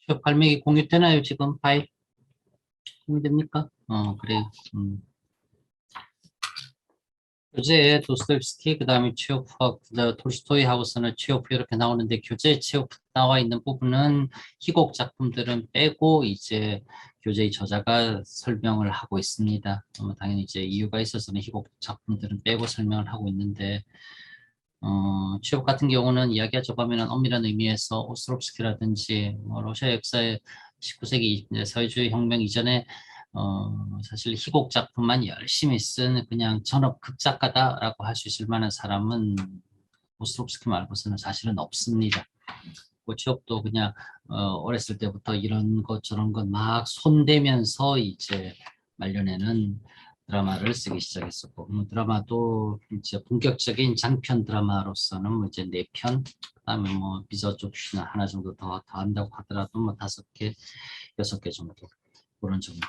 취업 갈매기 공유되나요, 지금? 파일 공유됩니까? 그래요. 교재에 도스토옙스키, 그 다음에 체오프와 톨스토이하고서는 체오프 이렇게 나오는데 교재에 체오프 나와 있는 부분은 희곡 작품들은 빼고 이제 교재의 저자가 설명을 하고 있습니다. 당연히 이제 이유가 있어서는 희곡 작품들은 빼고 설명을 하고 있는데 취업 같은 경우는 이야기하자고 하면 엄밀한 의미에서 오스트롭스키라든지 러시아 역사의 19세기 이제 사회주의 혁명 이전에 사실 희곡 작품만 열심히 쓴 그냥 전업 극작가다라고 할 수 있을 만한 사람은 오스트롭스키 말고서는 사실은 없습니다. 그 취업도 그냥 어렸을 때부터 이런 것 저런 것 막 손대면서 이제 말년에는 드라마를 쓰기 시작했었고 드라마도 이제 본격적인 장편 드라마로서는 뭐 이제 4편 그다음에 뭐 비저조슈나 하나 정도 더 한다고 하더라도 뭐 5개, 6개 정도 그런 정도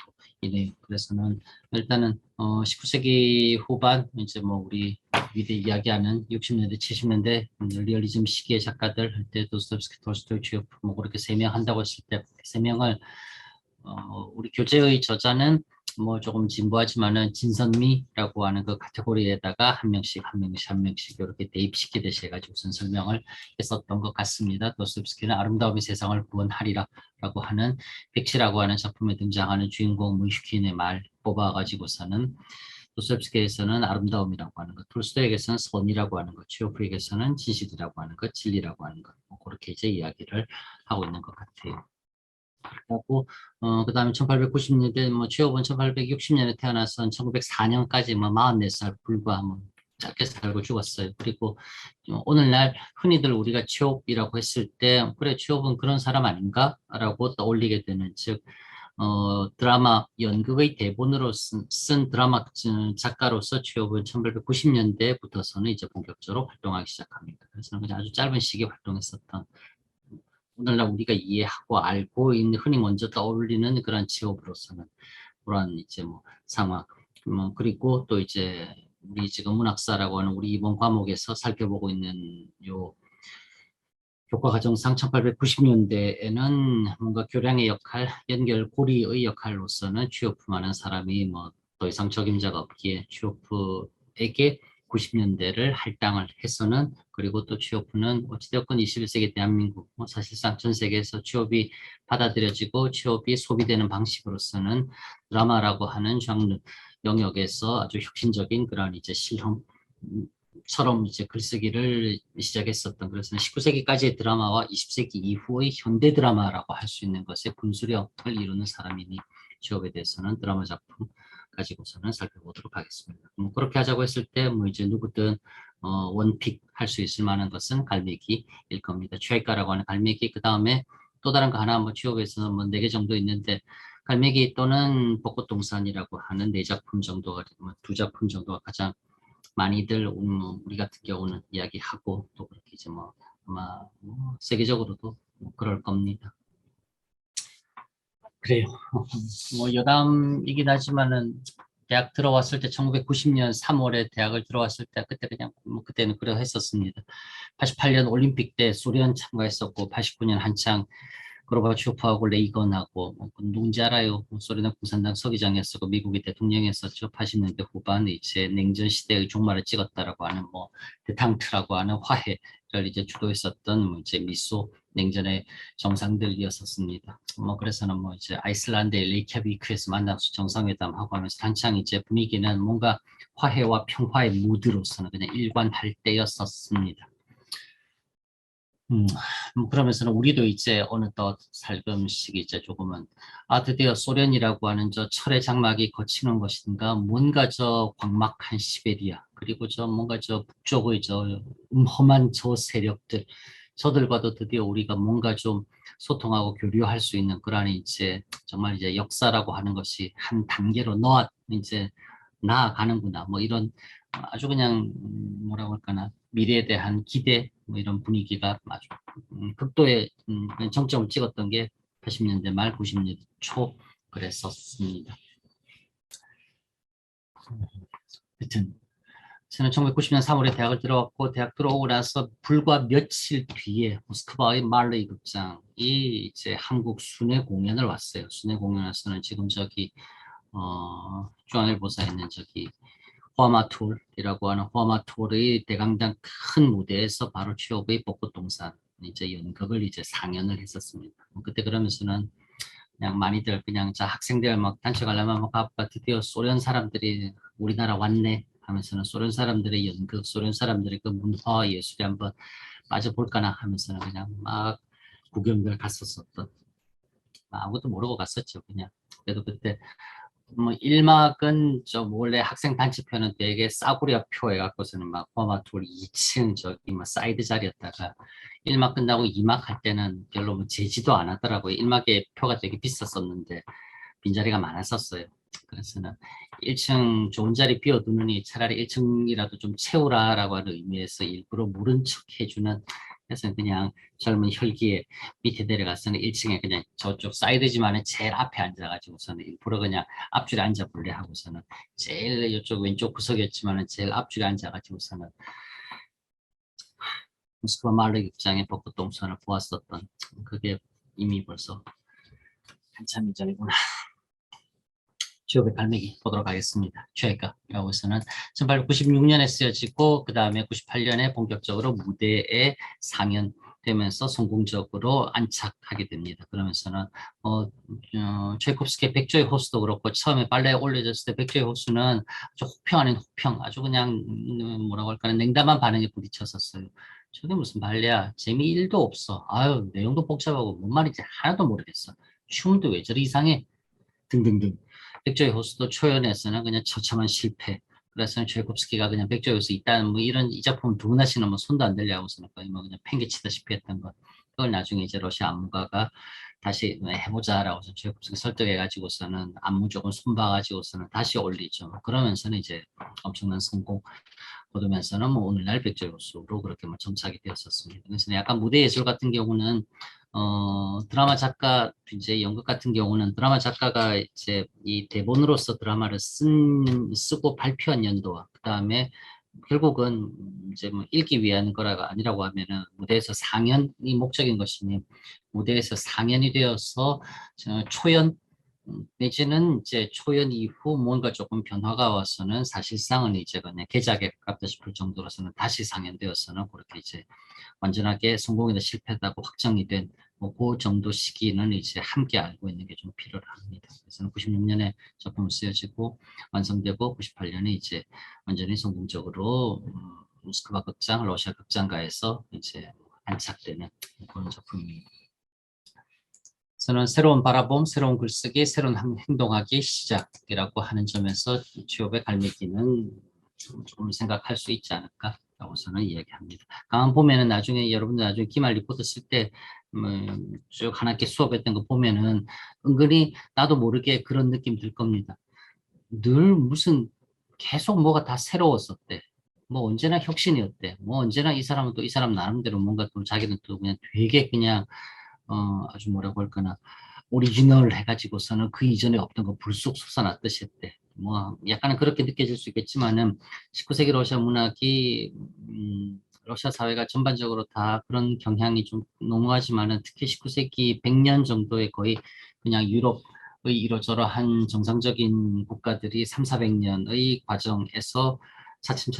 이네. 그래서는 일단은 19세기 후반 이제 뭐 우리 미래 이야기하는 60년대, 70년대 리얼리즘 시기의 작가들 할 때 도스토옙스키, 톨스토이, 취업 뭐 그렇게 3명 한다고 했을 때 3명을 우리 교재의 저자는 뭐 조금 진부하지만은 진선미라고 하는 그 카테고리에다가 한 명씩 한 명씩 한 명씩 이렇게 대입시키듯이 해가지고 우선 설명을 했었던 것 같습니다. 도스토옙스키는 아름다움이 세상을 구원하리라라고 하는 백치라고 하는 작품에 등장하는 주인공 문슈킨의 말 뽑아가지고서는 도스토옙스키에서는 아름다움이라고 하는 것, 톨스토이에게서는 선이라고 하는 것, 취오프에게서는 진실이라고 하는 것, 진리라고 하는 것, 뭐 그렇게 이제 이야기를 하고 있는 것 같아요. 하고 그다음에 1890년대 뭐 취업은 1860년에 태어나서 1904년까지 뭐 44살 불과 뭐 짧게 살고 죽었어요. 그리고 오늘날 흔히들 우리가 취업이라고 했을 때 그래 취업은 그런 사람 아닌가라고 떠올리게 되는 즉 드라마 연극의 대본으로 쓴 드라마 작가로서 취업은 1890년대부터서는 이제 본격적으로 활동하기 시작합니다. 그래서 그냥 아주 짧은 시기에 활동했었던 오늘날 우리가 이해하고 알고 있는 흔히 먼저 떠올리는 그런 직업으로서는 그런 이제 뭐 상황 그리고 또 이제 우리 지금 문학사라고 하는 우리 이번 과목에서 살펴보고 있는 요 교과과정상 1890년대에는 뭔가 교량의 역할, 연결고리의 역할로서는 취오프만한 사람이 뭐 더 이상 적임자가 없기에 취오프에게 90년대를 할당을 해서는 그리고 또 취업은 어찌되었건 21세기 대한민국 뭐 사실상 전 세계에서 취업이 받아들여지고 취업이 소비되는 방식으로서는 드라마라고 하는 장르 영역에서 아주 혁신적인 그런 이제 실험 처럼 이제 글쓰기를 시작했었던 그래서 19세기까지의 드라마와 20세기 이후의 현대 드라마라고 할 수 있는 것의 분수령을 이루는 사람이니 취업에 대해서는 드라마 작품 가지고서는 살펴보도록 하겠습니다. 그렇게 하자고 했을 때 뭐 이제 누구든 원픽 할 수 있을 만한 것은 갈매기일 겁니다. 최애가라고 하는 갈매기 그 다음에 또 다른 거 하나 뭐 취업에서는 뭐 4개 정도 있는데 갈매기 또는 벚꽃동산이라고 하는 4작품 정도가 뭐 2작품 정도가 가장 많이들 우리 같은 경우는 이야기하고 또 그렇게 이제 뭐 아마 뭐 세계적으로도 뭐 그럴 겁니다. 그래요. 뭐 여담이긴 하지만은 대학 들어왔을 때 1990년 3월에 대학을 들어왔을 때 그때 그냥 뭐 그때는 그래 했었습니다. 88년 올림픽 때 소련 참가했었고 89년 한창 고르바초프하고 레이건하고 뭐 누군지 알아요. 소련의 공산당 서기장이었었고 미국의 대통령이었었죠. 80년대 후반 이제 냉전 시대의 종말을 찍었다라고 하는 뭐 데탕트라고 하는 화해를 이제 주도했었던 뭐 이제 미소 냉전의 정상들이었었습니다. 뭐 그래서는 뭐 이제 아이슬란드의 레이캬비크에서 만나서 정상회담하고 하면서 한창 이제 분위기는 뭔가 화해와 평화의 무드로서는 그냥 일관할 때였었습니다. 음, 그러면서는 우리도 이제 어느덧 살금씩 이제 조금은 드디어 소련이라고 하는 저 철의 장막이 거치는 것인가 뭔가 저 광막한 시베리아 그리고 저 뭔가 저 북쪽의 저 험한 저 세력들 저들과도 드디어 우리가 뭔가 좀 소통하고 교류할 수 있는 그런 이제 정말 이제 역사라고 하는 것이 한 단계로 이제 나아가는구나 뭐 이런 아주 그냥 뭐라고 할까나 미래에 대한 기대 뭐 이런 분위기가 아주 극도의 정점을 찍었던 게 80년대 말 90년대 초 그랬었습니다. 하여튼 저는 1990년 3월에 대학을 들어왔고 대학 들어오고 나서 불과 며칠 뒤에 모스크바의 말레이 극장이 이제 한국 순회 공연을 왔어요. 순회 공연에서는 지금 저기 중앙일보사에 있는 저기 호아마톨이라고 하는 호아마톨의 대강당 큰 무대에서 바로 취업의 벚꽃동산 이제 연극을 이제 상연을 했었습니다. 그때 그러면서는 그냥 많이들 그냥 자 학생들 막 단체 가려면 막 아빠 드디어 소련 사람들이 우리나라 왔네 하면서는 소련 사람들의 연극, 소련 사람들의 그 문화 예술에 한번 빠져볼까나 하면서는 그냥 막 구경을 갔었었던 아무것도 모르고 갔었죠 그냥. 그래도 그때 뭐 1막은 좀 원래 학생 단체표는 되게 싸구려 표 해갖고서는 막 포마토리 2층 저기 뭐 사이드 자리였다가 1막 끝나고 2막 할 때는 별로 뭐 재지도 안 하더라고요. 1막의 표가 되게 비쌌었는데 빈자리가 많았었어요. 그래서는 1층 좋은 자리 비워두느니 차라리 1층이라도 좀 채우라라고 하는 의미에서 일부러 모른 척 해주는 그래서 그냥 젊은 혈기에 밑에 내려가서는 1층에 그냥 저쪽 사이드지만은 제일 앞에 앉아가지고서는 일부러 그냥 앞줄에 앉아볼래 하고서는 제일 이쪽 왼쪽 구석이었지만은 제일 앞줄에 앉아가지고서는 모스크바 말르 극장의 벚꽃 동선을 보았었던 그게 이미 벌써 한참 이전이구나. 취업의 갈매기 보도록 하겠습니다. 최애가라고 해서는 1896년에 쓰여지고 그 다음에 98년에 본격적으로 무대에 상연되면서 성공적으로 안착하게 됩니다. 그러면서는 차이콥스키의 백조의 호수도 그렇고 처음에 발레에 올려졌을 때 백조의 호수는 아주 혹평 아닌 혹평 아주 그냥 뭐라고 할까요 냉담한 반응에 부딪혔었어요. 저게 무슨 발레야 재미 1도 없어 아유 내용도 복잡하고 뭔 말인지 하나도 모르겠어 춤도 왜 저리 이상해 등등등. 백조의 호수도 초연에서는 그냥 처참한 실패. 그래서 최이콥스키가 그냥 백조의 호수 있다는 뭐 이런 이 작품 누구나 씨는 뭐 손도 안 들려고서는 거의 뭐 그냥 팽개치다시피 했던 것. 그걸 나중에 이제 러시아 안무가가 다시 해보자라고 해서 최이콥스키 설득해가지고서는 안무 조금 손봐가지고서는 다시 올리죠. 그러면서는 이제 엄청난 성공. 거두면서는 뭐 오늘날 백조의 호수로 그렇게 뭐 정착이 되었었습니다. 그래서 약간 무대 예술 같은 경우는 드라마 작가, 이제 연극 같은 경우는 드라마 작가가 이제 이 대본으로서 드라마를 쓰고 발표한 연도와 그 다음에 결국은 이제 뭐 읽기 위한 거라가 아니라고 하면은 무대에서 상연이 목적인 것이니 무대에서 상연이 되어서 초연 내지는 이제 초연 이후 뭔가 조금 변화가 와서는 사실상은 이제 그냥 개작에 가깝다 싶을 정도로서는 다시 상연되어서는 그렇게 이제 완전하게 성공이다 실패다고 확정이 된 뭐 그 정도 시기는 이제 함께 알고 있는 게 좀 필요합니다. 그래서 96년에 작품을 쓰여지고 완성되고 98년에 이제 완전히 성공적으로 모스크바 극장, 러시아 극장가에서 이제 안착되는 그런 작품입니다. 저는 새로운 바라봄, 새로운 글쓰기, 새로운 행동하기 시작이라고 하는 점에서 취업의 갈매기는 좀 생각할 수 있지 않을까라고 저는 이야기합니다. 가만 보면은 나중에 여러분들 나중에 기말 리포트 쓸 때 쭉 하나씩 수업했던 거 보면은 은근히 나도 모르게 그런 느낌 들 겁니다. 늘 무슨 계속 뭐가 다 새로웠었대. 뭐 언제나 혁신이었대. 뭐 언제나 이 사람은 또 이 사람 나름대로 뭔가 또 자기는 또 그냥 되게 그냥 아주 뭐라고 할까나 오리지널 해가지고서는 그 이전에 없던 거 불쑥 솟아났듯이 했대. 뭐 약간은 그렇게 느껴질 수 있겠지만은 19세기 러시아 문학이 러시아 사회가 전반적으로 다 그런 경향이 좀 농후하지만은 특히 19세기 100년 정도의 거의 그냥 유럽의 이러저러한 정상적인 국가들이 3, 400년의 과정에서 차츰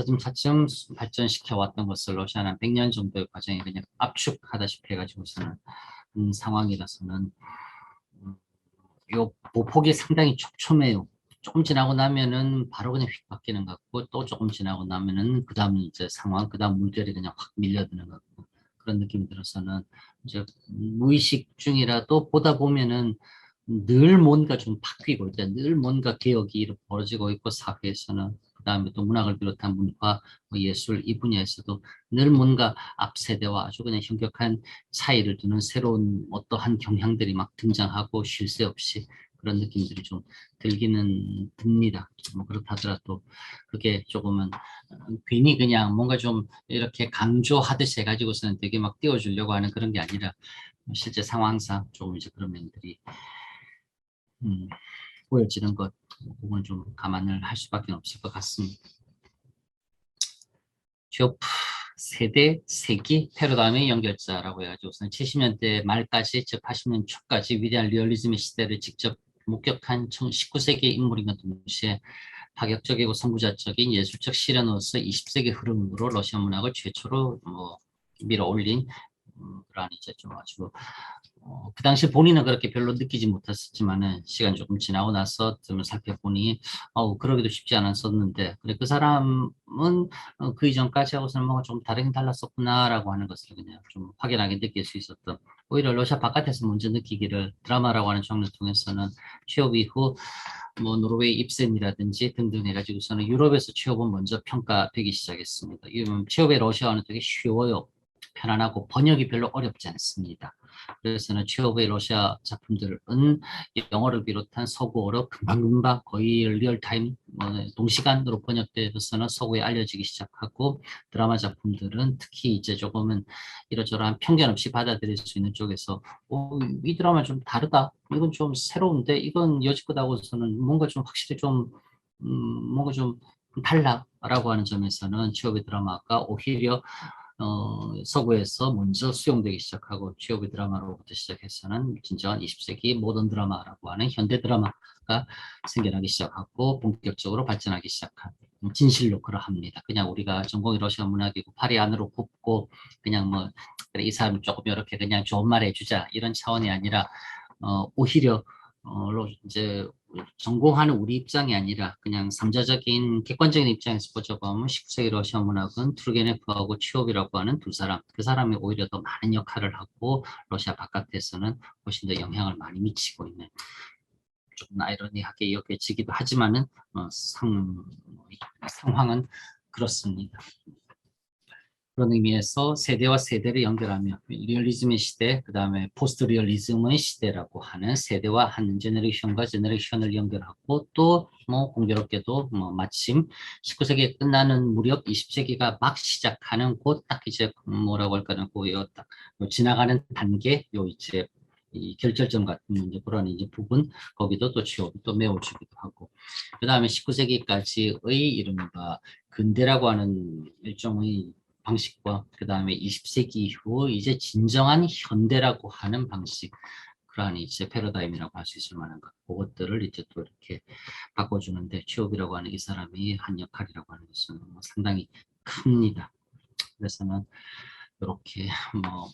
발전시켜 왔던 것을 러시아는 100년 정도의 과정에 그냥 압축하다시피 해가지고서는 상황이라서는 요 보폭이 상당히 촘촘해요. 조금 지나고 나면은 바로 그냥 휙 바뀌는 것 같고 또 조금 지나고 나면은 그 다음 이제 상황, 그 다음 물결이 그냥 확 밀려드는 것 같고 그런 느낌이 들어서는 이제 무의식 중이라도 보다 보면은 늘 뭔가 좀 바뀌고 있다. 늘 뭔가 개혁이 벌어지고 있고 사회에서는 그다음에 또 문학을 비롯한 문화, 뭐 예술 이 분야에서도 늘 뭔가 앞 세대와 아주 그냥 현격한 차이를 두는 새로운 어떠한 경향들이 막 등장하고 쉴 새 없이 그런 느낌들이 좀 들기는 듭니다. 뭐 그렇다 하더라도 그게 조금은 괜히 그냥 뭔가 좀 이렇게 강조하듯이 해가지고서는 되게 막 띄워주려고 하는 그런 게 아니라 실제 상황상 조금 이제 그런 면들이 음, 보여지는 것, 그건 좀 감안을 할 수밖에 없을 것 같습니다. 취업 세대 세기 패러다임의 연결자라고 해가지고서는 70년대 말까지 즉 80년 초까지 위대한 리얼리즘의 시대를 직접 목격한 19세기의 인물인과 동시에 파격적이고 선구자적인 예술적 실현으로서 20세기 흐름으로 러시아 문학을 최초로 밀어올린 그러한 이제 좀 아주 그 당시 본인은 그렇게 별로 느끼지 못했었지만은 시간 조금 지나고 나서 좀 살펴보니 그러기도 쉽지 않았었는데 그래 그 사람은 그 이전까지 하고서는 뭔가 좀 다르긴 달랐었구나라고 하는 것을 그냥 좀 확연하게 느낄 수 있었던 오히려 러시아 바깥에서 먼저 느끼기를 드라마라고 하는 장르를 통해서는 취업 이후 노르웨이 입센이라든지 등등 해가지고서는 유럽에서 취업은 먼저 평가되기 시작했습니다. 취업의 러시아어는 되게 쉬워요. 편안하고 번역이 별로 어렵지 않습니다. 그래서는 취업의 러시아 작품들은 영어를 비롯한 서구어로 금방금방 거의 리얼타임 동시간으로 번역되어서는 서구에 알려지기 시작하고 드라마 작품들은 특히 이제 조금은 이러저러한 편견 없이 받아들일 수 있는 쪽에서 이 드라마 좀 다르다. 이건 좀 새로운데 이건 여지껏하고서는 뭔가 좀 확실히 좀 뭔가 좀 달라라고 하는 점에서는 취업의 드라마가 오히려 서구에서 먼저 수용되기 시작하고 취업의 드라마로부터 시작해서는 진정한 20세기 모던 드라마라고 하는 현대 드라마가 생겨나기 시작하고 본격적으로 발전하기 시작한 진실로 그러합니다. 그냥 우리가 전공이 러시아 문학이고 파리 안으로 굽고 그냥 그래, 이 사람 조금 이렇게 그냥 좋은 말 해주자 이런 차원이 아니라 오히려 이제 전공하는 우리 입장이 아니라 그냥 삼자적인 객관적인 입장에서 보자면 19세기 러시아 문학은 투르게네프하고 취업이라고 하는 두 사람, 그 사람이 오히려 더 많은 역할을 하고 러시아 바깥에서는 훨씬 더 영향을 많이 미치고 있는 조금 아이러니하게 여겨지기도 하지만은 상황은 그렇습니다. 그런 의미에서 세대와 세대를 연결하며 리얼리즘의 시대, 그 다음에 포스트 리얼리즘의 시대라고 하는 세대와 한 제너레이션과 제너레이션을 연결하고 또 공교롭게도 마침 19세기에 끝나는 무렵 20세기가 막 시작하는 곧 딱 이제 뭐라고 할까요? 딱 지나가는 단계, 이제 이 결절점 같은 이제 그런 이제 부분 거기도 또 취업이 또 메워주기도 하고 그 다음에 19세기까지의 이른바 근대라고 하는 일종의 방식과 그 다음에 20세기 이후 이제 진정한 현대라고 하는 방식 그러한 이제 패러다임이라고 할 수 있을 만한 것 그것들을 이제 또 이렇게 바꿔주는데 취업이라고 하는 이 사람이 한 역할이라고 하는 것은 상당히 큽니다. 그래서는 이렇게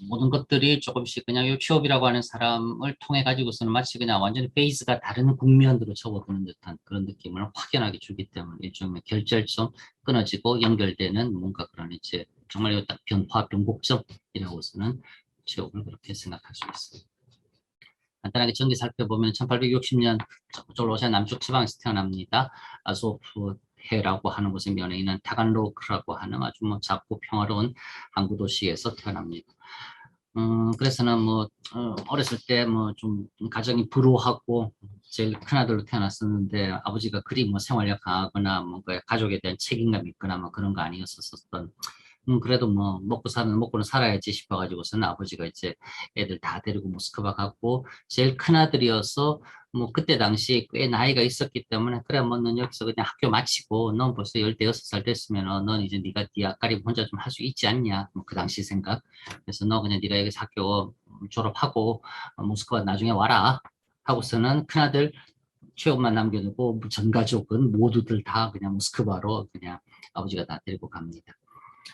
모든 것들이 조금씩 그냥 이 취업이라고 하는 사람을 통해 가지고서는 마치 그냥 완전히 페이스가 다른 국면으로 접어드는 듯한 그런 느낌을 확연하게 주기 때문에 일종의 결절점 끊어지고 연결되는 뭔가 그런 이제 정말 딱 변화 변곡점이라고서는 취업을 그렇게 생각할 수 있습니다. 간단하게 전기 살펴보면 1860년 러시아 남쪽 지방에서 태어납니다. 아소프 해라고 하는 곳에 면에 있는 타간로크라고 하는 아주 작고 평화로운 항구 도시에서 태어납니다. 그래서는 어렸을 때 좀 가정이 불우하고 제일 큰아들로 태어났었는데 아버지가 그리 생활력 강하거나 뭔가 가족에 대한 책임감이 있거나 그런 거 아니었었던 그래도 먹고는 살아야지 싶어가지고서는 아버지가 이제 애들 다 데리고 모스크바 갔고 제일 큰아들이어서 그때 당시 꽤 나이가 있었기 때문에 그래 넌 여기서 그냥 학교 마치고 넌 벌써 16살 됐으면 넌 이제 네가 네 앞가림 혼자 좀 할 수 있지 않냐 그 당시 생각 그래서 너 그냥 네가 여기서 학교 졸업하고 모스크바 나중에 와라 하고서는 큰아들 취업만 남겨두고 전 가족은 모두들 다 그냥 모스크바로 그냥 아버지가 다 데리고 갑니다.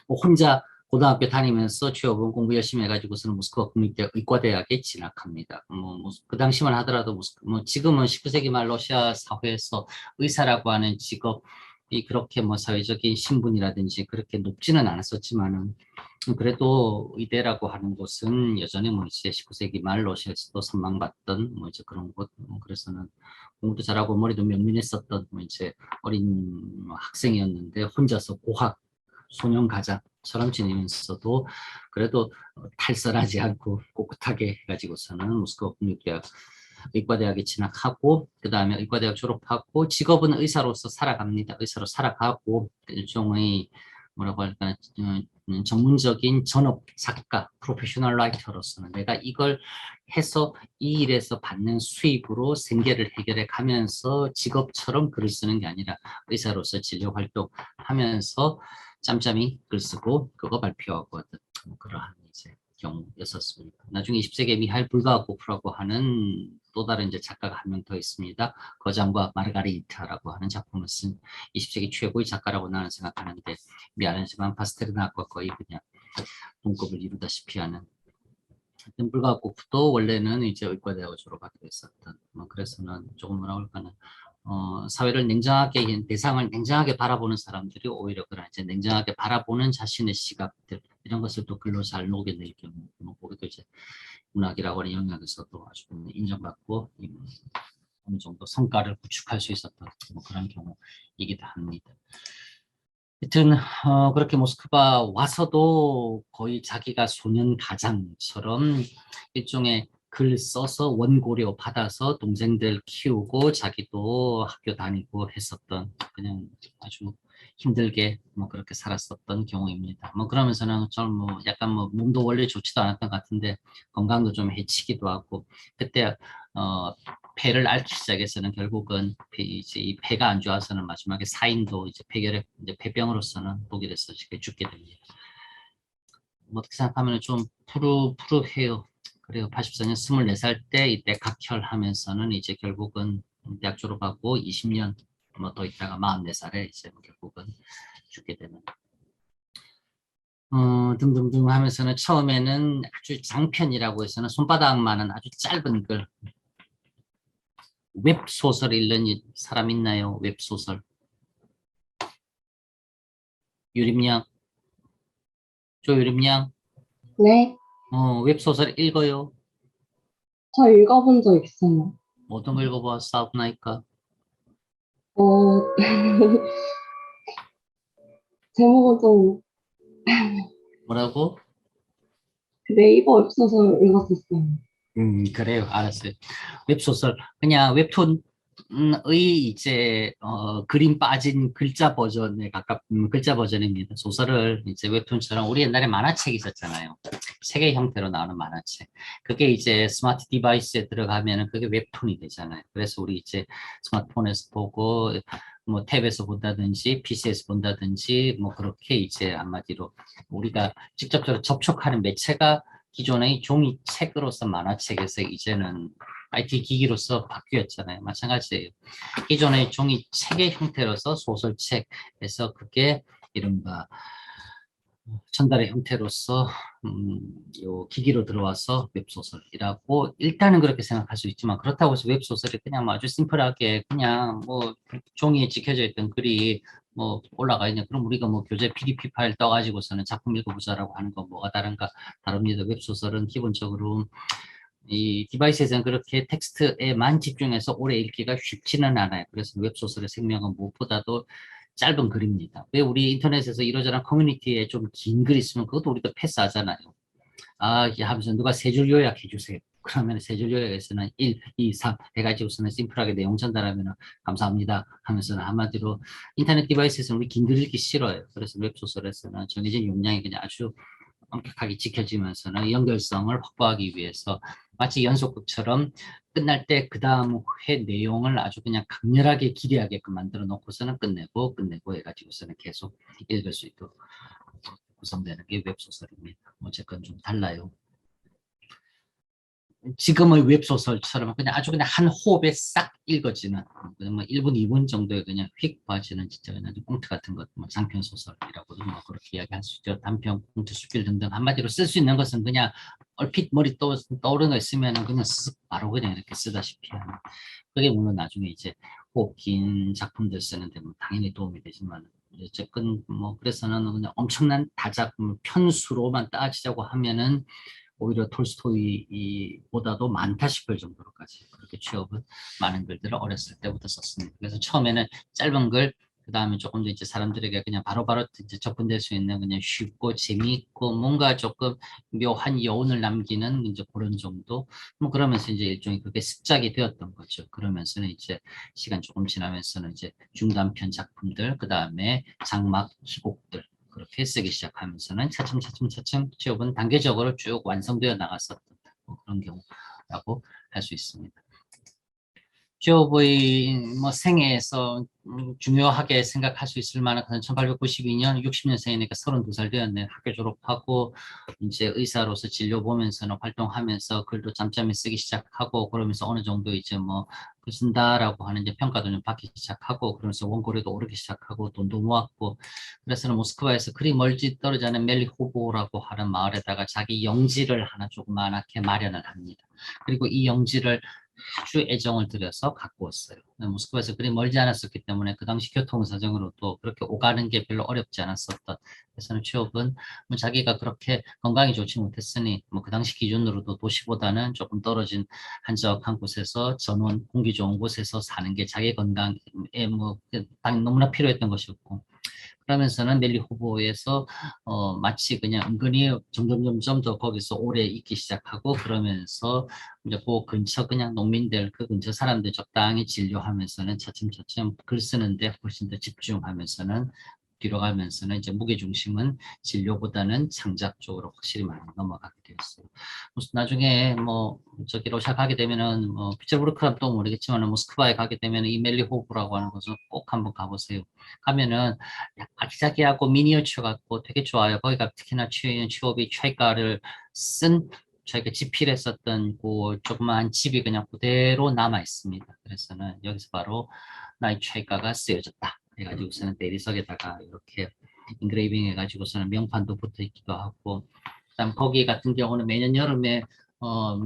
혼자 고등학교 다니면서 취업은 공부 열심히 해가지고서는 모스크바 국립대 의과대학에 진학합니다. 그 당시만 하더라도 지금은 19세기 말 러시아 사회에서 의사라고 하는 직업이 그렇게 사회적인 신분이라든지 그렇게 높지는 않았었지만은 그래도 의대라고 하는 곳은 여전히 이제 19세기 말 러시아에서도 선망받던 이제 그런 곳 그래서는 공부도 잘하고 머리도 면민했었던 이제 어린 학생이었는데 혼자서 고학 소년 가장처럼 지내면서도 그래도 탈선하지 않고 꿋꿋하게 해가지고서는 모스크바 국립대학 의과대학에 진학하고 그 다음에 의과대학 졸업하고 직업은 의사로서 살아갑니다. 의사로 살아가고 일종의 뭐라고 할까 전문적인 전업 작가 프로페셔널 라이터로서는 내가 이걸 해서 이 일에서 받는 수입으로 생계를 해결해 가면서 직업처럼 글을 쓰는 게 아니라 의사로서 진료 활동하면서 짬짬이 글 쓰고 그거 발표하고 하던 뭐 그러한 이제 경우였었습니다. 나중에 20세기의 미하일 불가코프라고 하는 또 다른 이제 작가가 한 명 더 있습니다. 거장과 마르가리타라고 하는 작품을 쓴 20세기 최고의 작가라고 나는 생각하는데 미안하지만 파스테르나크와 거의 그냥 동급을 이루다시피 하는 하여튼 불가코프도 원래는 이제 의과대학을 졸업하기로 했었던 뭐 그래서는 조금 뭐라 그럴까는 사회를 냉정하게 대상을 냉정하게 바라보는 사람들이 오히려 그런 이제 냉정하게 바라보는 자신의 시각들 이런 것을 또 글로 잘 녹여낼 경우 뭐 거기도 이제 문학이라고 하는 영역에서도 아주 인정받고 어느 정도 성과를 구축할 수 있었던 뭐 그런 경우이기도 합니다. 하여튼 그렇게 모스크바 와서도 거의 자기가 소년 가장처럼 일종의 글 써서 원고료 받아서 동생들 키우고 자기도 학교 다니고 했었던 그냥 아주 힘들게 뭐 그렇게 살았었던 경우입니다. 뭐 그러면서는 저는 뭐 약간 뭐 몸도 원래 좋지도 않았던 것 같은데 건강도 좀 해치기도 하고 그때 폐를 앓기 시작해서는 결국은 이제 이 폐가 안 좋아서는 마지막에 사인도 이제 폐결핵 이제 폐병으로서는 독일에서 죽게 됩니다. 뭐 어떻게 생각하면 좀 푸르푸르해요. 그래요. 84년 24살 때 이때 각혈하면서는 이제 결국은 대학 졸업하고 20년 뭐 더 있다가 44살에 이제 결국은 죽게 되는. 등등등 하면서는 처음에는 아주 장편이라고 해서는 손바닥만한 아주 짧은 글 웹소설 읽는 사람 있나요? 웹소설. 유림양, 조유림양, 네, 웹소설 읽어요? 저 읽어본 적 있어요. 어떤 거 읽어봐? 싸움나이까? 어, 제목은 좀 뭐라고? 네이버 웹소설 읽었었어요. 그래요. 알았어요. 웹소설. 그냥 웹툰의 이제, 그림 빠진 글자 버전에 글자 버전입니다. 소설을 이제 웹툰처럼 우리 옛날에 만화책 있었잖아요. 세계 형태로 나오는 만화책. 그게 이제 스마트 디바이스에 들어가면은 그게 웹툰이 되잖아요. 그래서 우리 이제 스마트폰에서 보고, 뭐 탭에서 본다든지, PC에서 본다든지, 뭐 그렇게 이제 한마디로 우리가 직접적으로 접촉하는 매체가 기존의 종이책으로서 만화책에서 이제는 IT 기기로서 바뀌었잖아요. 마찬가지예요. 기존의 종이책의 형태로서 소설책에서 그게 이른바 전달의 형태로서 요 기기로 들어와서 웹소설이라고 일단은 그렇게 생각할 수 있지만 그렇다고 해서 웹소설이 그냥 뭐 아주 심플하게 그냥 뭐 종이에 찍혀져 있던 글이 뭐 올라가 있냐 그럼 우리가 뭐 교재 PDF 파일 떠가지고서는 작품 읽어보자라고 하는 건 뭐가 다른가 다릅니다. 웹소설은 기본적으로 이 디바이스에서는 그렇게 텍스트에만 집중해서 오래 읽기가 쉽지는 않아요. 그래서 웹소설의 생명은 무엇보다도 짧은 글입니다. 왜 우리 인터넷에서 이러저런 커뮤니티에 좀 긴 글 있으면 그것도 우리가 패스하잖아요. 아, 이게 하면서 누가 세 줄 요약해 주세요. 그러면 세 줄 요약에서는 1, 2, 3 해가지고서는 심플하게 내용 전달하면 감사합니다 하면서는 한마디로 인터넷 디바이스에서는 우리 긴 글 읽기 싫어요. 그래서 웹소설에서는 정해진 용량이 그냥 아주 엄격하게 지켜지면서는 연결성을 확보하기 위해서 마치 연속극처럼 끝날 때 그 다음 회 내용을 아주 그냥 강렬하게 기대하게끔 만들어 놓고서는 끝내고 해가지고서는 계속 읽을 수 있도록 구성되는 게 웹소설입니다. 어쨌건 좀 달라요. 지금의 웹소설처럼 그냥 아주 그냥 한 호흡에 싹 읽어지는 그냥 뭐 1분, 2분 정도에 그냥 휙 빠지는 진짜 그냥 꽁트 같은 것, 뭐 장편 소설이라고도 뭐 그렇게 이야기할 수 있죠. 단편, 꽁트, 수필 등등 한마디로 쓸 수 있는 것은 그냥 얼핏 머리 떠오르는 거 있으면 그냥 쓱 바로 그냥 이렇게 쓰다시피 하는. 그게 물론 나중에 이제 호흡 긴 작품들 쓰는데 뭐 당연히 도움이 되지만 어쨌든 뭐 그래서는 그냥 엄청난 다작 편수로만 따지자고 하면은 오히려 톨스토이보다도 많다 싶을 정도로까지 그렇게 취업은 많은 글들을 어렸을 때부터 썼습니다. 그래서 처음에는 짧은 글, 그 다음에 조금 더 이제 사람들에게 그냥 바로바로 이제 접근될 수 있는 그냥 쉽고 재미있고 뭔가 조금 묘한 여운을 남기는 이제 그런 정도. 뭐 그러면서 이제 일종의 그게 습작이 되었던 거죠. 그러면서는 이제 시간 조금 지나면서는 이제 중단편 작품들, 그 다음에 장막 희곡들 그렇게 쓰기 시작하면서는 차츰차츰 취업은 단계적으로 쭉 완성되어 나갔었던 뭐 그런 경우라고 할 수 있습니다. 취업의 뭐 생애에서 중요하게 생각할 수 있을 만한 그런 1892년 60년생이니까 32살 되었네. 학교 졸업하고 이제 의사로서 진료 보면서는 활동하면서 글도 짬짬이 쓰기 시작하고 그러면서 어느 정도 이제 뭐 글 쓴다라고 하는 이제 평가도 좀 받기 시작하고 그러면서 원고료도 오르기 시작하고 돈도 모았고 그래서는 모스크바에서 그리 멀지 떨어지 않은 멜리호보라고 하는 마을에다가 자기 영지를 하나 조그맣게 마련을 합니다. 그리고 이 영지를 아주 애정을 들여서 갖고 왔어요. 모스크바에서 그리 멀지 않았었기 때문에 그 당시 교통 사정으로도 그렇게 오가는 게 별로 어렵지 않았었던. 그래서는 취업은 뭐 자기가 그렇게 건강이 좋지 못했으니 뭐 그 당시 기준으로도 도시보다는 조금 떨어진 한적한 곳에서 전원 공기 좋은 곳에서 사는 게 자기 건강에 뭐 너무나 필요했던 것이었고 그러면서는 넬리 후보에서 마치 그냥 은근히 점점 더 거기서 오래 있기 시작하고 그러면서 이제 그 근처 그냥 농민들 그 근처 사람들 적당히 진료하면서는 차츰차츰 글 쓰는데 훨씬 더 집중하면서는 뒤로 가면서는 이제 무게 중심은 진료보다는 창작 쪽으로 확실히 많이 넘어가게 되었어요. 무슨 나중에 뭐 저기 러시아 가게 되면은 뭐 피터부르크는 또 모르겠지만 모스크바에 가게 되면 이 멜리호브라고 하는 곳은 꼭 한번 가보세요. 가면은 아기자기하고 미니어처 같고 되게 좋아요. 거기가 특히나 취업이 최가를 쓴 저희가 집필했었던 그 조그마한 집이 그냥 그대로 남아 있습니다. 그래서는 여기서 바로 나의 최가가 쓰여졌다. 그래가지고서는 대리석에다가 이렇게 인그레이빙 해가지고서는 명판도 붙어 있기도 하고 그다음 거기 같은 경우는 매년 여름에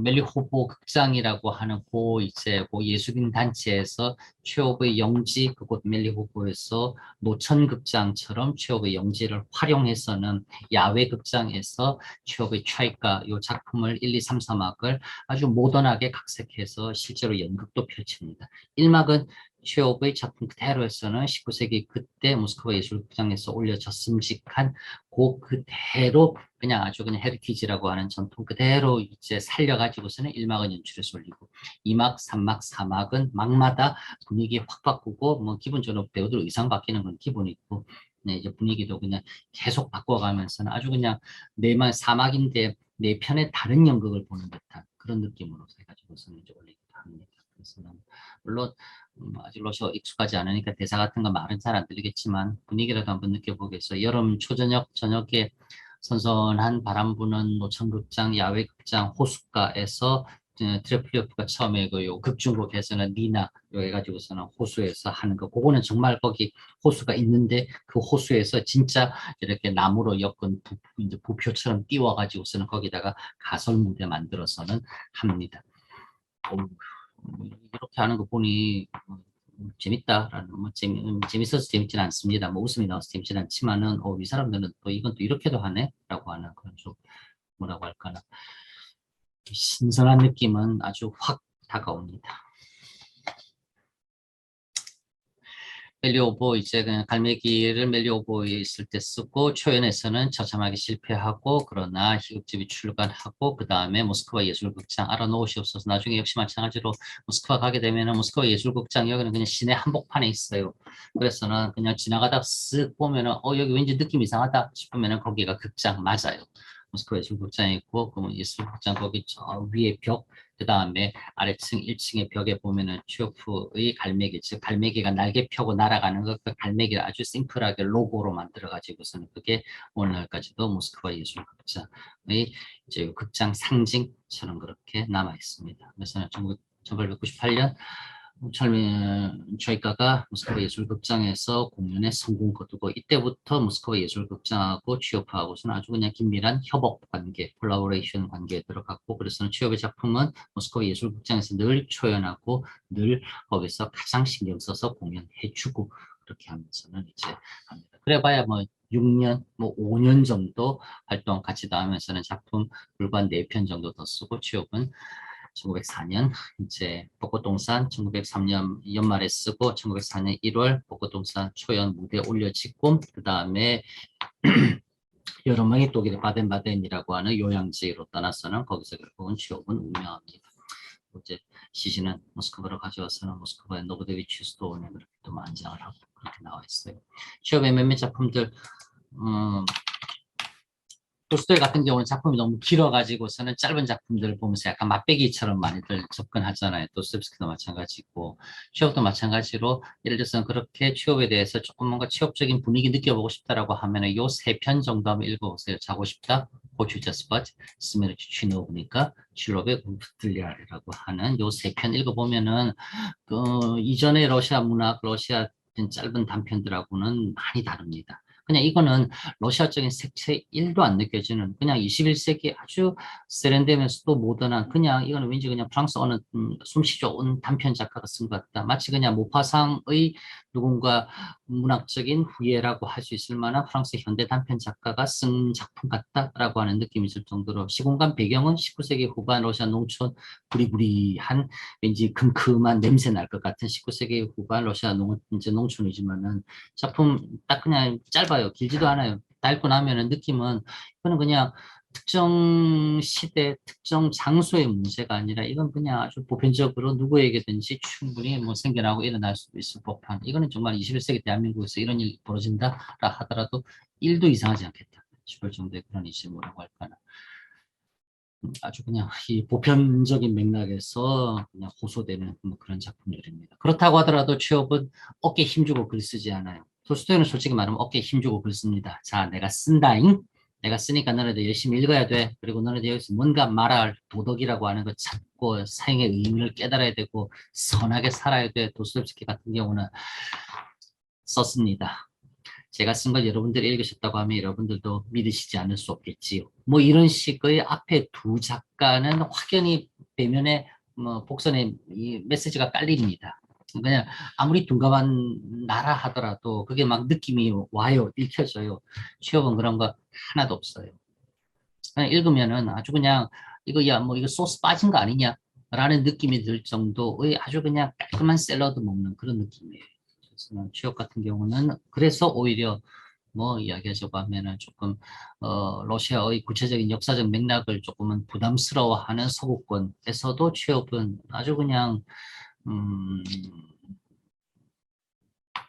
멜리호보 극장이라고 하는 고 이제 고 예술인 단체에서 취업의 영지 그곳 멜리호보에서 노천 극장처럼 취업의 영지를 활용해서는 야외 극장에서 취업의 차이가 요 작품을 1, 2, 3, 4막을 아주 모던하게 각색해서 실제로 연극도 펼칩니다. 1막은 취업의 작품 그대로 해서는 19세기 그때 모스크바 예술극장에서 올려졌음직한 그 그대로 그냥 아주 그냥 헤리티지라고 하는 전통 그대로 이제 살려가지고서는 1막은 연출해서 올리고 2막, 3막, 4막은 막마다 분위기 확 바꾸고 뭐 기본적으로 배우들 의상 바뀌는 건 기본이고 네, 이제 분위기도 그냥 계속 바꿔가면서는 아주 그냥 네막 4막인데 네 편의 다른 연극을 보는 듯한 그런 느낌으로 해가지고서는 이제 올리기도 합니다. 그래서 물론 아직 러시아 익숙하지 않으니까 대사 같은 거 말은 잘 안 들리겠지만 분위기라도 한번 느껴보겠어요. 여름 초저녁 저녁에 선선한 바람 부는 노천극장, 야외극장, 호숫가에서 트레플리오프가 처음에 그요 극중곡에서는 니나 요 해가지고서는 호수에서 하는 거 그거는 정말 거기 호수가 있는데 그 호수에서 진짜 이렇게 나무로 엮은 이제 부표처럼 띄워가지고서는 거기다가 가설 무대 만들어서는 합니다. 이렇게 하는 거 보니 재밌다라는 재밌어서 재밌지는 않습니다. 뭐 웃음이 나와서 재밌지는 않지만은 이 사람들은 또 이건 또 이렇게도 하네라고 하는 그런 좀 뭐라고 할까나 신선한 느낌은 아주 확 다가옵니다. 멜리오보 이제 그냥 갈매기를 멜리오보에 있을 때 쓰고 초연에서는 처참하게 실패하고 그러나 희극집이 출간하고 그 다음에 모스크바 예술극장 알아놓으시옵소서. 나중에 역시 마찬가지로 모스크바 가게 되면은 모스크바 예술극장 여기는 그냥 시내 한복판에 있어요. 그래서는 그냥 지나가다 쓱 보면은 여기 왠지 느낌 이상하다 싶으면은 거기가 극장 맞아요. 모스크바 예술극장에 있고 그러면 예술극장 거기 저 위에 벽 그 다음에 아래층 1층의 벽에 보면은 취업후의 갈매기, 즉 갈매기가 날개 펴고 날아가는 그 갈매기를 아주 심플하게 로고로 만들어 가지고서는 그게 오늘날까지도 모스크바 예술극장의 이제 극장 상징처럼 그렇게 남아 있습니다. 그래서 1898년 저희가가 모스크바 예술극장에서 공연에 성공 거두고 이때부터 모스크바 예술극장하고 취업하고서는 아주 그냥 긴밀한 협업 관계, 콜라보레이션 관계에 들어갔고 그래서 취업의 작품은 모스크바 예술극장에서 늘 초연하고 늘 거기서 가장 신경 써서 공연해주고 그렇게 하면서는 이제 합니다. 그래봐야 뭐 6년, 뭐 5년 정도 활동 같이 나오면서는 작품 불과 4편 정도 더 쓰고 취업은 1904년 이제 벚꽃동산 1903년 연말에 쓰고 1904년 1월 벚꽃동산 초연 무대 올려짓고 그 다음에 여러명의 독일의 바덴바덴이라고 하는 요양지로 떠나서는 거기서 결국은 취업은 운명합니다. 이제 시신은 모스크바로 가져와서는 모스크바의 노브데위치 수도원에 그렇게 또 만장을 하고 그렇게 나와 있어요. 취업의 몇몇 작품들 돌스토이 같은 경우는 작품이 너무 길어가지고서는 짧은 작품들을 보면서 약간 맛배기처럼 많이들 접근하잖아요. 도스토옙스키도 마찬가지고 취업도 마찬가지로 예를 들어서 그렇게 취업에 대해서 조금 뭔가 취업적인 분위기 느껴보고 싶다라고 하면은 요 세 편 정도 한번 읽어보세요. 자고 싶다, 고추자 스팟, 스미르치 취노브니까 슐롭의 군프틀리아라고 하는 요 세 편 읽어보면은 그 이전의 러시아 문학, 러시아 짧은 단편들하고는 많이 다릅니다. 그냥 이거는 러시아적인 색채 1도 안 느껴지는 그냥 21세기 아주 세련되면서도 모던한 그냥 이거는 왠지 그냥 프랑스 어느 솜씨 좋은 단편 작가가 쓴 것 같다. 마치 그냥 모파상의 누군가 문학적인 후예라고 할 수 있을 만한 프랑스 현대 단편 작가가 쓴 작품 같다라고 하는 느낌이 들 정도로 시공간 배경은 19세기 후반 러시아 농촌 부리부리한 왠지 큼큼한 냄새 날 것 같은 19세기 후반 러시아 이제 농촌이지만은 작품 딱 그냥 짧아요. 길지도 않아요. 다 읽고 나면은 느낌은 이거는 그냥 특정 시대, 특정 장소의 문제가 아니라 이건 그냥 아주 보편적으로 누구에게든지 충분히 뭐 생겨나고 일어날 수도 있을 법한 이거는 정말 21세기 대한민국에서 이런 일이 벌어진다라 하더라도 1도 이상하지 않겠다 싶을 정도의 그런 이제 뭐라고 할까나 아주 그냥 이 보편적인 맥락에서 그냥 호소되는 뭐 그런 작품들입니다. 그렇다고 하더라도 취업은 어깨에 힘주고 글 쓰지 않아요. 토스토이는 솔직히 말하면 어깨에 힘주고 글 씁니다. 자, 내가 쓴다잉. 내가 쓰니까 너네들 열심히 읽어야 돼. 그리고 너네들 여기서 뭔가 말할 도덕이라고 하는 거 찾고 사형의 의미를 깨달아야 되고 선하게 살아야 돼. 도스토옙스키 같은 경우는 썼습니다. 제가 쓴 걸 여러분들이 읽으셨다고 하면 여러분들도 믿으시지 않을 수 없겠지요. 뭐 이런 식의 앞에 두 작가는 확연히 배면에 뭐 복선에 이 메시지가 깔립니다. 그냥 아무리 둔감한 나라 하더라도 그게 막 느낌이 와요, 읽혀져요. 취업은 그런 거 하나도 없어요. 그냥 읽으면은 아주 그냥 이거 야 뭐 이거 소스 빠진 거 아니냐? 라는 느낌이 들 정도의 아주 그냥 깔끔한 샐러드 먹는 그런 느낌이에요. 그래서 취업 같은 경우는 그래서 오히려 뭐 이야기하자고 하면은 조금 러시아의 구체적인 역사적 맥락을 조금은 부담스러워하는 서구권에서도 취업은 아주 그냥 음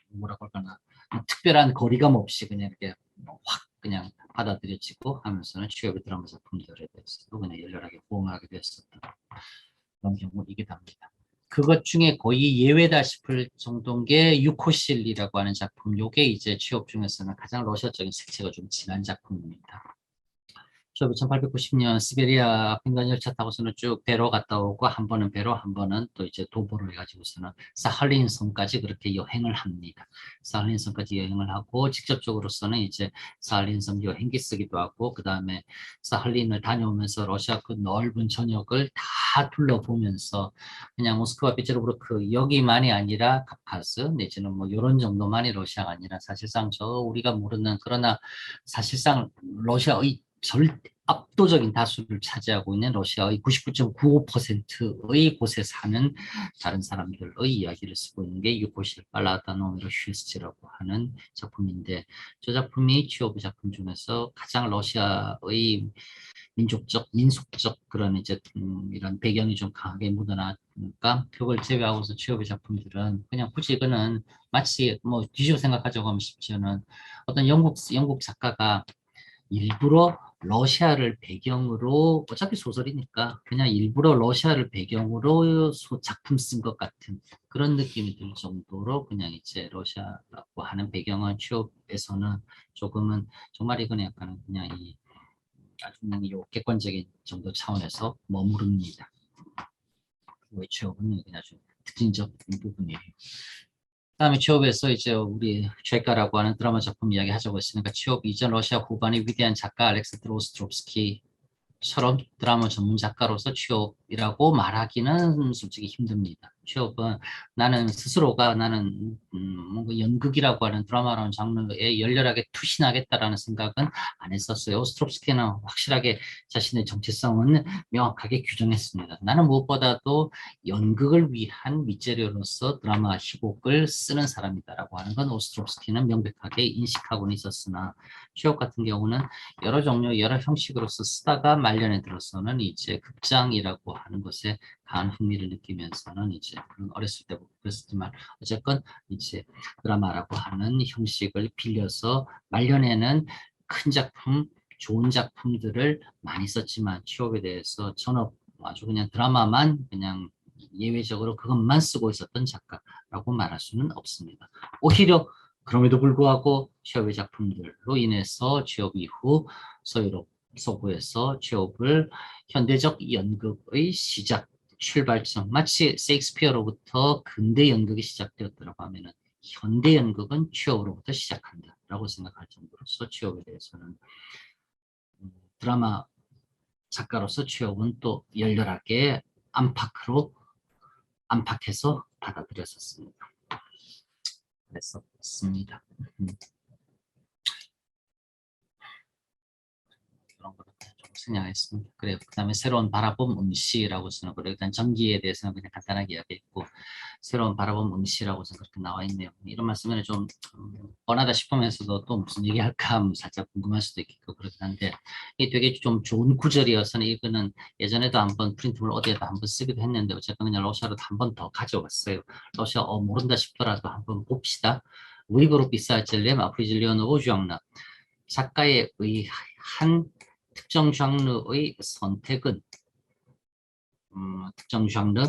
뭐라고 할까나 특별한 거리감 없이 그냥 이렇게 확 그냥 받아들여지고 하면서는 취업에 드라마 작품들에 대해서도 그냥 열렬하게 호응하게 됐었던 그런 경우이기도 합니다. 그것 중에 거의 예외다 싶을 정도인 게 유코실리라고 하는 작품. 요게 이제 취업 중에서는 가장 러시아적인 색채가 좀 진한 작품입니다. 저 1890년 시베리아 횡단 열차 타고서는 쭉 배로 갔다 오고 한 번은 배로 한 번은 또 이제 도보를 해가지고서는 사할린 섬까지 그렇게 여행을 합니다. 사할린 섬까지 여행을 하고 직접적으로서는 이제 사할린 섬 여행기 쓰기도 하고 그 다음에 사할린을 다녀오면서 러시아 그 넓은 전역을 다 둘러보면서 그냥 모스크바, 비체르부르크 여기만이 아니라 카카스 내지는 뭐 이런 정도만이 러시아가 아니라 사실상 저 우리가 모르는 그러나 사실상 러시아의 압도적인 다수를 차지하고 있는 러시아의 99.95%의 곳에 사는 다른 사람들의 이야기를 쓰고 있는 게 유코실 발라다노미로 슈스치라고 하는 작품인데 저 작품이 취오브 작품 중에서 가장 러시아의 민족적, 민속적 그런 이제 이런 배경이 좀 강하게 묻어나니까 그걸 제외하고서 취업의 작품들은 그냥 굳이 이거는 마치 뭐 뒤집어 생각하자고 하면 쉽지는 어떤 영국 작가가 일부러 러시아를 배경으로 어차피 소설이니까 그냥 일부러 러시아를 배경으로 작품 쓴 것 같은 그런 느낌이 들 정도로 그냥 이제 러시아라고 하는 배경은 취업에서는 조금은 정말 이건 약간 그냥 이 아주 그냥 이 객관적인 정도 차원에서 머무릅니다. 취업은 그냥 아주 특징적인 부분이에요. 그다음에 취업에서 이제 우리 죄가라고 하는 드라마 작품 이야기 하자고 했으니까 취업 이전 러시아 후반의 위대한 작가 알렉산드로 오스트롭스키 처럼 드라마 전문 작가로서 취업이라고 말하기는 솔직히 힘듭니다. 취업은 나는 스스로가 나는 뭔가 연극이라고 하는 드라마라는 장르에 열렬하게 투신하겠다라는 생각은 안 했었어요. 오스트롭스키는 확실하게 자신의 정체성은 명확하게 규정했습니다. 나는 무엇보다도 연극을 위한 밑재료로서 드라마 희곡을 쓰는 사람이다라고 하는 건 오스트롭스키는 명백하게 인식하고는 있었으나 취업 같은 경우는 여러 종류, 여러 형식으로서 쓰다가 말년에 들어서는 이제 극장이라고 하는 것에 강한 흥미를 느끼면서는 이제 그런 어렸을 때부터 그랬지만 어쨌건 이제 드라마라고 하는 형식을 빌려서 말년에는 큰 작품 좋은 작품들을 많이 썼지만 취업에 대해서 전업 아주 그냥 드라마만 그냥 예외적으로 그것만 쓰고 있었던 작가라고 말할 수는 없습니다. 오히려 그럼에도 불구하고 취업의 작품들로 인해서 취업 이후 서구에서 취업을 현대적 연극의 시작, 출발점, 마치 셰익스피어로부터 근대 연극이 시작되었다고 하면은 현대 연극은 취업으로부터 시작한다라고 생각할 정도로서 취업에 대해서는 드라마 작가로서 취업은 또 열렬하게 안팎해서 받아들였었습니다. 그랬었습니다. 그런 거를 좀 생략했습니다. 그래요. 그 다음에 새로운 바라봄 응시라고 쓰는 거를 일단 전기에 대해서는 그냥 간단하게 이야기했고 새로운 바라봄 응시라고 해서 그렇게 나와 있네요. 이런 말씀을 좀 뻔하다 싶으면서도 또 무슨 얘기할까 살짝 궁금할 수도 있겠고 그렇긴 한데 이게 되게 좀 좋은 구절이어서 이거는 예전에도 한번 프린트물 어디에다 한번 쓰기도 했는데 어쨌든 그냥 러시아로 한 번 더 가져왔어요. 러시아 모른다 싶더라도 한번 봅시다. 위브로 비싸질렘 아프리질리언 오주앙나 작가에 의한 특정 장르의 선택은 특정 장르,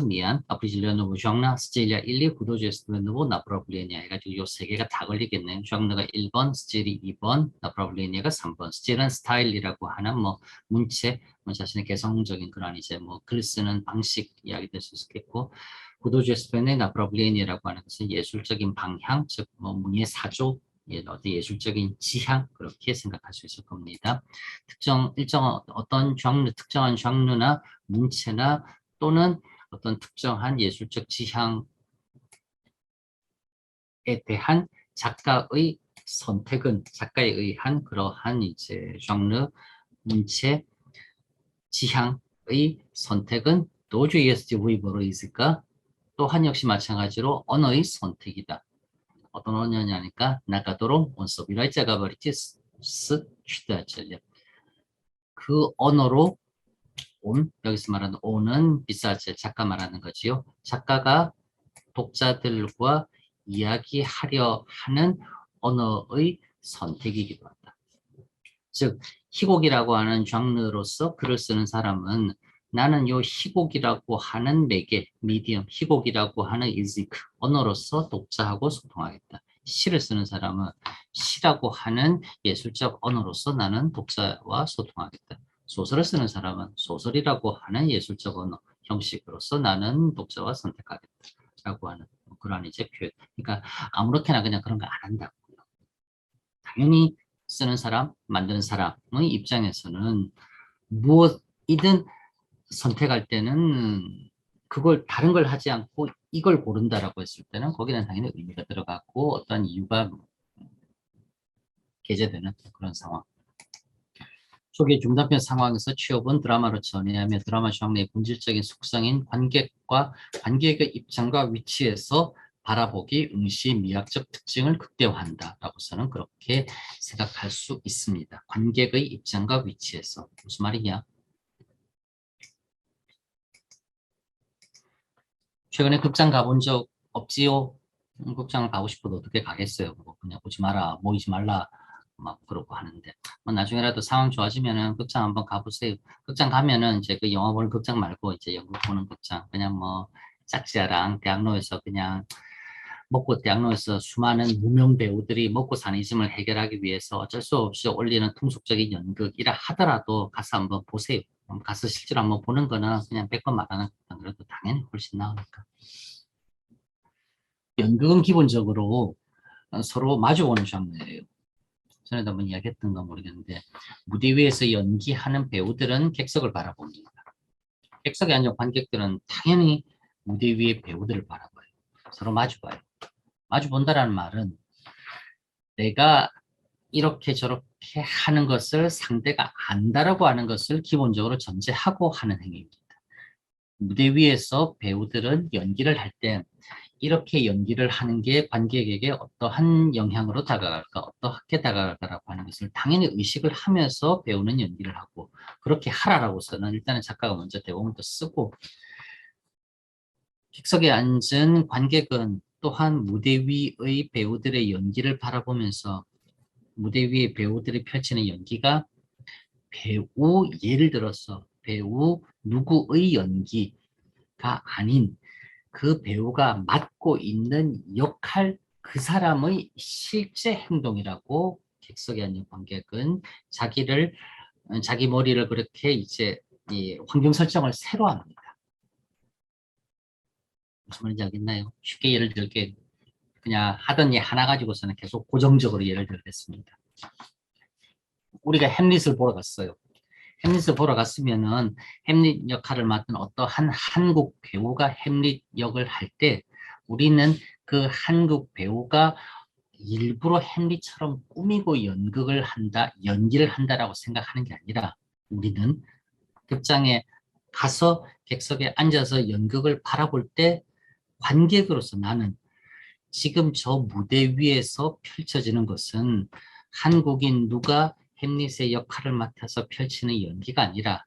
아프리질리아노브 장르, 스틸리아 1, 2, 구도제스트노브, 나프라블리니아 해가지고 요 세 개가 다 걸리겠네요. 장르가 1번, 스틸이 2번, 나프라블리니아가 3번. 스틸은 스타일이라고 하는 뭐 문체, 뭐 자신의 개성적인 그런 이제 뭐 글 쓰는 방식 이야기 될 수 있겠고, 구도제스트의 나프라블리니아라고 하는 것은 예술적인 방향, 즉 뭐 문예 사조, 어떤 예술적인 지향 그렇게 생각할 수 있을 겁니다. 일정 어떤 장르, 특정한 장르나 문체나 또는 어떤 특정한 예술적 지향에 대한 작가의 선택은 작가에 의한 그러한 이제 장르, 문체, 지향의 선택은 도주이에스티 위버로 있을까? 또한 역시 마찬가지로 언어의 선택이다. 어떤 언어냐니까 나가도록 원서비라이자가 버리티스 취다절려 그 언어로 여기서 말하는 온은 비싸지 작가 말하는 거지요. 작가가 독자들과 이야기하려 하는 언어의 선택이기도 하다. 즉 희곡이라고 하는 장르로서 글을 쓰는 사람은 나는 요 희곡이라고 하는 매개, 미디엄, 희곡이라고 하는 이지크, 언어로서 독자하고 소통하겠다. 시를 쓰는 사람은 시라고 하는 예술적 언어로서 나는 독자와 소통하겠다. 소설을 쓰는 사람은 소설이라고 하는 예술적 언어, 형식으로서 나는 독자와 선택하겠다라고 하는 그러한 이제 표현. 그러니까 아무렇게나 그냥 그런 거 안 한다고요. 당연히 쓰는 사람, 만드는 사람의 입장에서는 무엇이든 선택할 때는 그걸 다른 걸 하지 않고 이걸 고른다라고 했을 때는 거기는 당연히 의미가 들어갔고 어떤 이유가 게재되는 그런 상황. 초기 중단편 상황에서 취업은 드라마로 전해하며 드라마 장르의 본질적인 속성인 관객의 입장과 위치에서 바라보기, 응시, 미학적 특징을 극대화한다라고서는 그렇게 생각할 수 있습니다. 관객의 입장과 위치에서 무슨 말이냐? 최근에 극장 가본 적 없지요? 극장을 가고 싶어도 어떻게 가겠어요? 뭐 그냥 오지 마라, 모이지 말라 막 그러고 하는데 뭐 나중에라도 상황 좋아지면은 극장 한번 가보세요. 극장 가면은 이제 그 영화 보는 극장 말고 이제 연극 보는 극장 그냥 뭐 짝지아랑 대학로에서 그냥 대학로에서 수많은 무명 배우들이 먹고 사는 이즘을 해결하기 위해서 어쩔 수 없이 올리는 통속적인 연극이라 하더라도 가서 한번 보세요. 가서 실제로 한번 보는 거는 그냥 100번 말하는 것보다 그래도 당연히 훨씬 나으니까. 연극은 기본적으로 서로 마주보는 장르예요. 전에도 한번 이야기했던 건 모르겠는데 무대 위에서 연기하는 배우들은 객석을 바라봅니다. 객석에 앉은 관객들은 당연히 무대 위의 배우들을 바라봐요. 서로 마주봐요. 마주본다라는 말은 내가 이렇게 저렇게 하는 것을 상대가 안다라고 하는 것을 기본적으로 전제하고 하는 행위입니다. 무대 위에서 배우들은 연기를 할 때 이렇게 연기를 하는 게 관객에게 어떠한 영향으로 다가갈까, 어떻게 다가갈까라고 하는 것을 당연히 의식을 하면서 배우는 연기를 하고 그렇게 하라라고서는 일단은 작가가 먼저 대본부터 쓰고 객석에 앉은 관객은 또한 무대 위의 배우들의 연기를 바라보면서 무대 위의 배우들이 펼치는 연기가 배우, 예를 들어서 배우 누구의 연기가 아닌 그 배우가 맡고 있는 역할, 그 사람의 실제 행동이라고 객석에 앉은 관객은 자기 머리를 그렇게 이제 이 환경 설정을 새로 합니다. 무슨 말인지 알겠나요? 쉽게 예를 들게 그냥 하던 일 하나 가지고서는 계속 고정적으로 예를 들겠습니다. 우리가 햄릿을 보러 갔어요. 햄릿을 보러 갔으면은 햄릿 역할을 맡은 어떠한 한국 배우가 햄릿 역을 할 때 우리는 그 한국 배우가 일부러 햄릿처럼 꾸미고 연기를 한다라고 생각하는 게 아니라 우리는 극장에 가서 객석에 앉아서 연극을 바라볼 때 관객으로서 나는 지금 저 무대 위에서 펼쳐지는 것은 한국인 누가 햄릿의 역할을 맡아서 펼치는 연기가 아니라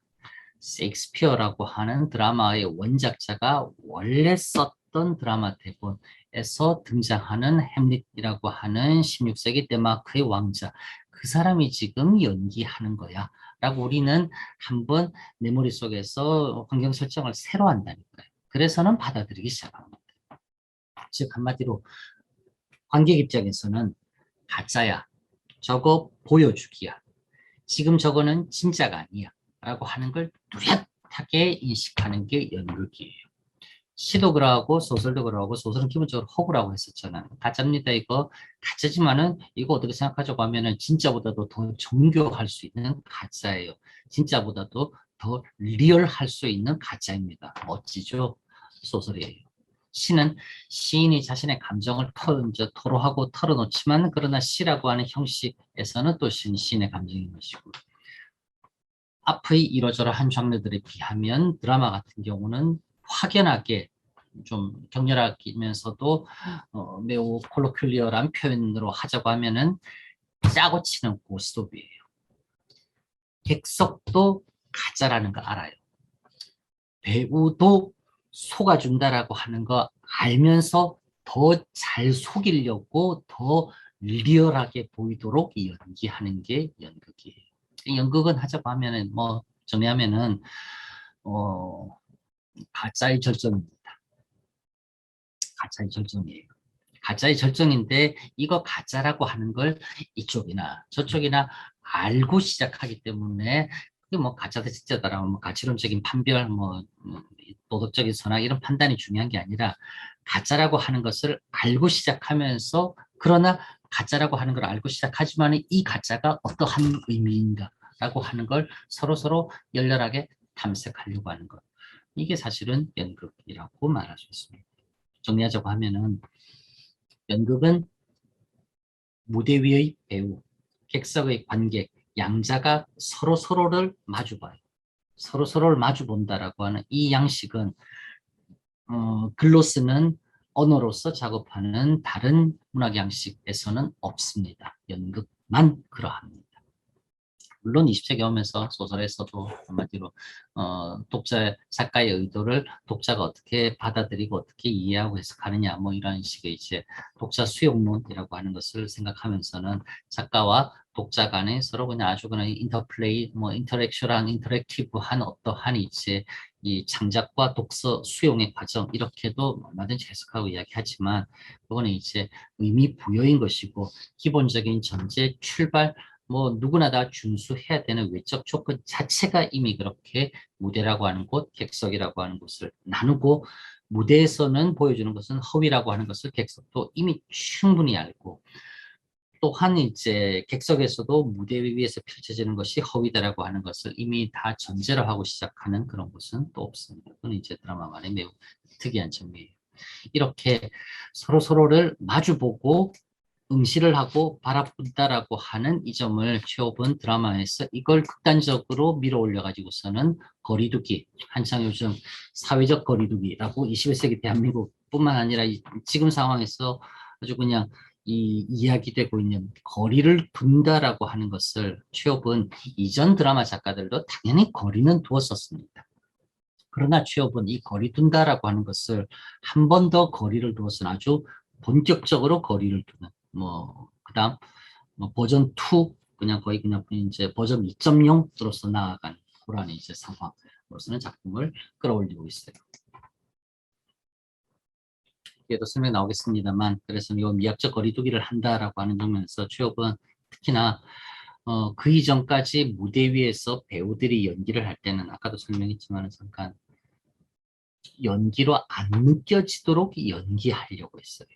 셰익스피어라고 하는 드라마의 원작자가 원래 썼던 드라마 대본에서 등장하는 햄릿이라고 하는 16세기 덴마크의 왕자, 그 사람이 지금 연기하는 거야 라고 우리는 한번 내 머릿속에서 환경 설정을 새로 한다니까요. 그래서는 받아들이기 시작합니다. 즉 한마디로 관객 입장에서는 가짜야, 저거 보여주기야, 지금 저거는 진짜가 아니야 라고 하는 걸 뚜렷하게 인식하는 게 연극이에요. 시도 그러하고 소설도 그러하고 소설은 기본적으로 허구라고 했었잖아요. 가짜입니다 이거. 가짜지만은 이거 어떻게 생각하자고 하면은 진짜보다도 더 정교할 수 있는 가짜예요. 진짜보다도 더 리얼할 수 있는 가짜입니다. 멋지죠? 소설이에요. 시는 시인이 자신의 감정을 이제 토로하고 털어놓지만 그러나 시라고 하는 형식에서는 또 시인의 감정인 것이고 앞의 이러저러한 장르들에 비하면 드라마 같은 경우는 확연하게 좀 격렬하면서도 매우 콜로큐리어한 표현으로 하자고 하면은 짜고 치는 고스톱이에요. 객석도 가짜라는 거 알아요. 배우도 속아준다라고 하는 거 알면서 더 잘 속이려고 더 리얼하게 보이도록 연기하는 게 연극이에요. 연극은 하자고 하면은 뭐 정리하면은 어, 가짜의 절정입니다. 가짜의 절정이에요. 가짜의 절정인데 이거 가짜라고 하는 걸 이쪽이나 저쪽이나 알고 시작하기 때문에 그게 뭐 가짜다 진짜다라고 뭐 가치론적인 판별 도덕적인 선악 이런 판단이 중요한 게 아니라 가짜라고 하는 것을 알고 시작하면서 그러나 가짜라고 하는 걸 알고 시작하지만 이 가짜가 어떠한 의미인가라고 하는 걸 서로 열렬하게 탐색하려고 하는 것. 이게 사실은 연극이라고 말할 수 있습니다. 정리하자고 하면은 연극은 무대 위의 배우, 객석의 관객, 양자가 서로를 마주봐요. 서로를 마주본다라고 하는 이 양식은 글로 쓰는 언어로서 작업하는 다른 문학 양식에서는 없습니다. 연극만 그러합니다. 물론 20세기 오면서 소설에서도 한마디로 독자 작가의 의도를 독자가 어떻게 받아들이고 어떻게 이해하고 해석하느냐 뭐 이런 식의 이제 독자 수용론이라고 하는 것을 생각하면서는 작가와 독자 간에 서로 그냥 아주 그냥 인터플레이 뭐 인터랙티브한 어떠한 이제 이 창작과 독서 수용의 과정 이렇게도 얼마든지 해석하고 이야기하지만 그거는 이제 의미 부여인 것이고 기본적인 전제 출발 뭐 누구나 다 준수해야 되는 외적 조건 자체가 이미 그렇게 무대라고 하는 곳, 객석이라고 하는 곳을 나누고 무대에서는 보여주는 것은 허위라고 하는 것을 객석도 이미 충분히 알고 또한 이제 객석에서도 무대 위에서 펼쳐지는 것이 허위다라고 하는 것을 이미 다 전제로 하고 시작하는 그런 곳은 또 없습니다. 그건 이제 드라마만의 매우 특이한 점이에요. 이렇게 서로를 마주보고 응시를 하고 바라본다라고 하는 이 점을 최호분 드라마에서 이걸 극단적으로 밀어 올려 가지고서는 거리두기, 한창 요즘 사회적 거리두기라고 21세기 대한민국뿐만 아니라 지금 상황에서 아주 그냥 이 이야기되고 있는 거리를 둔다라고 하는 것을 최호분 이전 드라마 작가들도 당연히 거리는 두었었습니다. 그러나 취업은 이 거리 둔다라고 하는 것을 한 번 더 거리를 두어서는 아주 본격적으로 거리를 두는 그다음 버전 그냥 거의 그냥 이제 버전 2.0으로서 나아가는 그런 이제 상황으로서는 작품을 끌어올리고 있어요. 뒤에도 설명 나오겠습니다만, 그래서 이 미학적 거리두기를 한다라고 하는 장면에서 최욱은 특히나 그 이전까지 무대 위에서 배우들이 연기를 할 때는 아까도 설명했지만 잠깐 연기로 안 느껴지도록 연기하려고 했어요.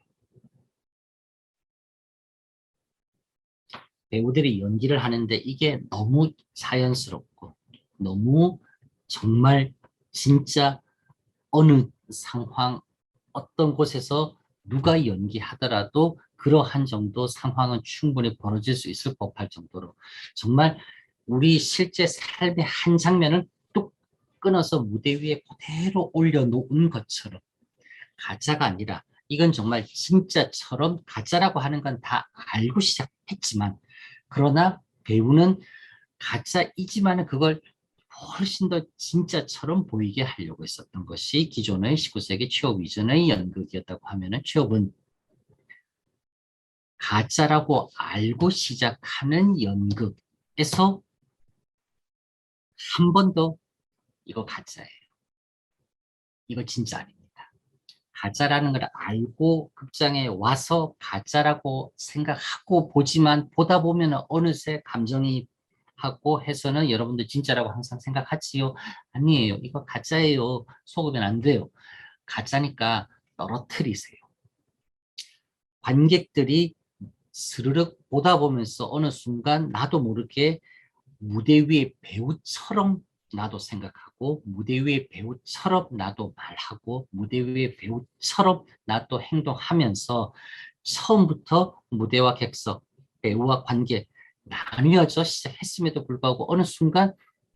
배우들이 연기를 하는데 이게 너무 자연스럽고 너무 정말 진짜 어느 상황 어떤 곳에서 누가 연기하더라도 그러한 정도 상황은 충분히 벌어질 수 있을 법할 정도로 정말 우리 실제 삶의 한 장면을 뚝 끊어서 무대 위에 그대로 올려놓은 것처럼 가짜가 아니라 이건 정말 진짜처럼 가짜라고 하는 건 다 알고 시작했지만 그러나 배우는 가짜이지만 그걸 훨씬 더 진짜처럼 보이게 하려고 했었던 것이 기존의 19세기 취업 이전의 연극이었다고 하면은 취업은 가짜라고 알고 시작하는 연극에서 한 번 더 이거 가짜예요. 이거 진짜 아닙니다. 가짜라는 걸 알고 극장에 와서 가짜라고 생각하고 보지만 보다 보면 어느새 감정이 하고 해서는 여러분들 진짜라고 항상 생각하지요. 아니에요. 이거 가짜예요. 속으면 안 돼요. 가짜니까 떨어뜨리세요. 관객들이 스르륵 보다 보면서 어느 순간 나도 모르게 무대 위의 배우처럼 나도 생각하고 무대 위의 배우처럼 나도 말하고 무대 위의 배우처럼 나도 행동하면서 처음부터 무대와 객석, 배우와 관객 나뉘어져 시작했음에도 불구하고 어느 순간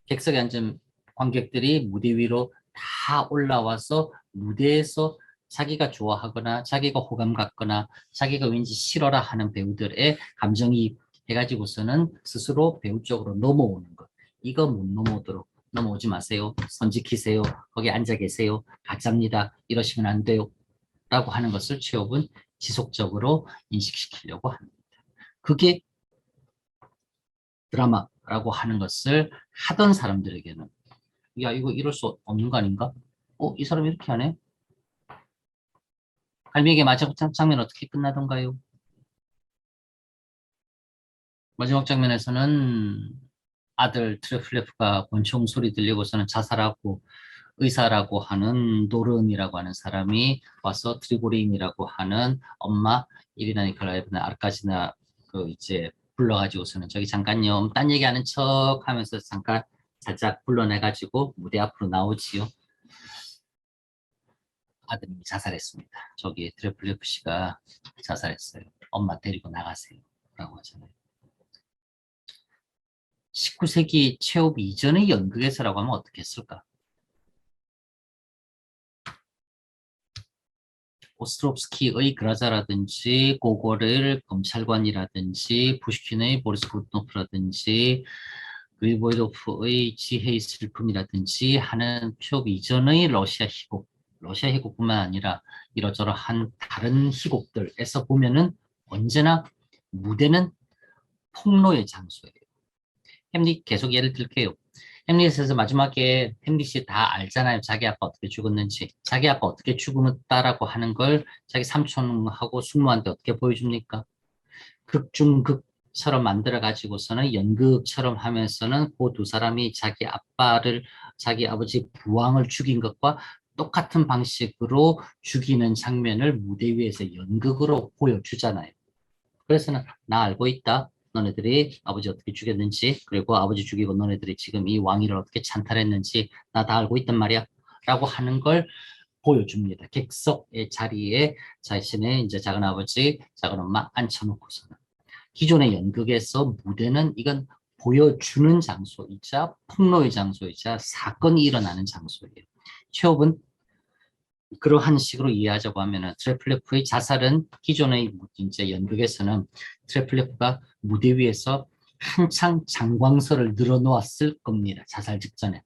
객석에 앉은 관객들이 무대 위로 다 올라와서 무대에서 자기가 좋아하거나 자기가 호감 갖거나 자기가 왠지 싫어라 하는 배우들의 감정이 해가지고서는 스스로 배우 쪽으로 넘어오는 것. 이거 못 넘어오도록 넘어오지 마세요. 선 지키세요. 거기 앉아 계세요. 가짜입니다. 이러시면 안 돼요. 라고 하는 것을 취업은 지속적으로 인식시키려고 합니다. 그게 드라마라고 하는 것을 하던 사람들에게는 야 이거 이럴 수 없는 거 아닌가? 이 사람이 이렇게 하네? 갈매기의 마지막 장면 어떻게 끝나던가요? 마지막 장면에서는 아들 트레플레프가 권총 소리 들리고서는 자살하고 의사라고 하는 노른이라고 하는 사람이 와서 드리고린이라고 하는 엄마 이리나 니콜라이브나 아르카지나 그 이제 불러가지고서는 저기 잠깐요 딴 얘기하는 척 하면서 잠깐 살짝 불러내가지고 무대 앞으로 나오지요. 아드님이 자살했습니다. 저기 트레플레프 씨가 자살했어요. 엄마 데리고 나가세요. 라고 하잖아요. 19세기 체업 이전의 연극에서라고 하면 어떻게 했을까? 오스트롭스키의 그라자라든지 고고를 검찰관이라든지 푸시킨의 보리스 고트노프라든지 그리보이도프의 지혜의 슬픔이라든지 하는 취업 이전의 러시아 희곡뿐만 아니라 이러저러한 다른 희곡들에서 보면은 언제나 무대는 폭로의 장소예요. 햄릿 계속 예를 들게요. 햄릿에서 마지막에 햄릿이 다 알잖아요. 자기 아빠 어떻게 죽었는지. 자기 아빠 어떻게 죽었다라고 하는 걸 자기 삼촌하고 숙모한테 어떻게 보여줍니까? 극중극처럼 만들어 가지고서는 연극처럼 하면서는 그 두 사람이 자기 아빠를 자기 아버지 부왕을 죽인 것과 똑같은 방식으로 죽이는 장면을 무대 위에서 연극으로 보여주잖아요. 그래서는 나 알고 있다. 너네들이 아버지 어떻게 죽였는지 그리고 아버지 죽이고 너네들이 지금 이 왕위를 어떻게 찬탈했는지 나 다 알고 있단 말이야. 라고 하는 걸 보여줍니다. 객석의 자리에 자신의 이제 작은 아버지, 작은 엄마 앉혀놓고서는 기존의 연극에서 무대는 이건 보여주는 장소이자 폭로의 장소이자 사건이 일어나는 장소예요. 취업은 그러한 식으로 이해하자고 하면은 트레플레프의 자살은 기존의 이제 연극에서는 트레플레프가 무대 위에서 한창 장광설을 늘어놓았을 겁니다. 자살 직전에.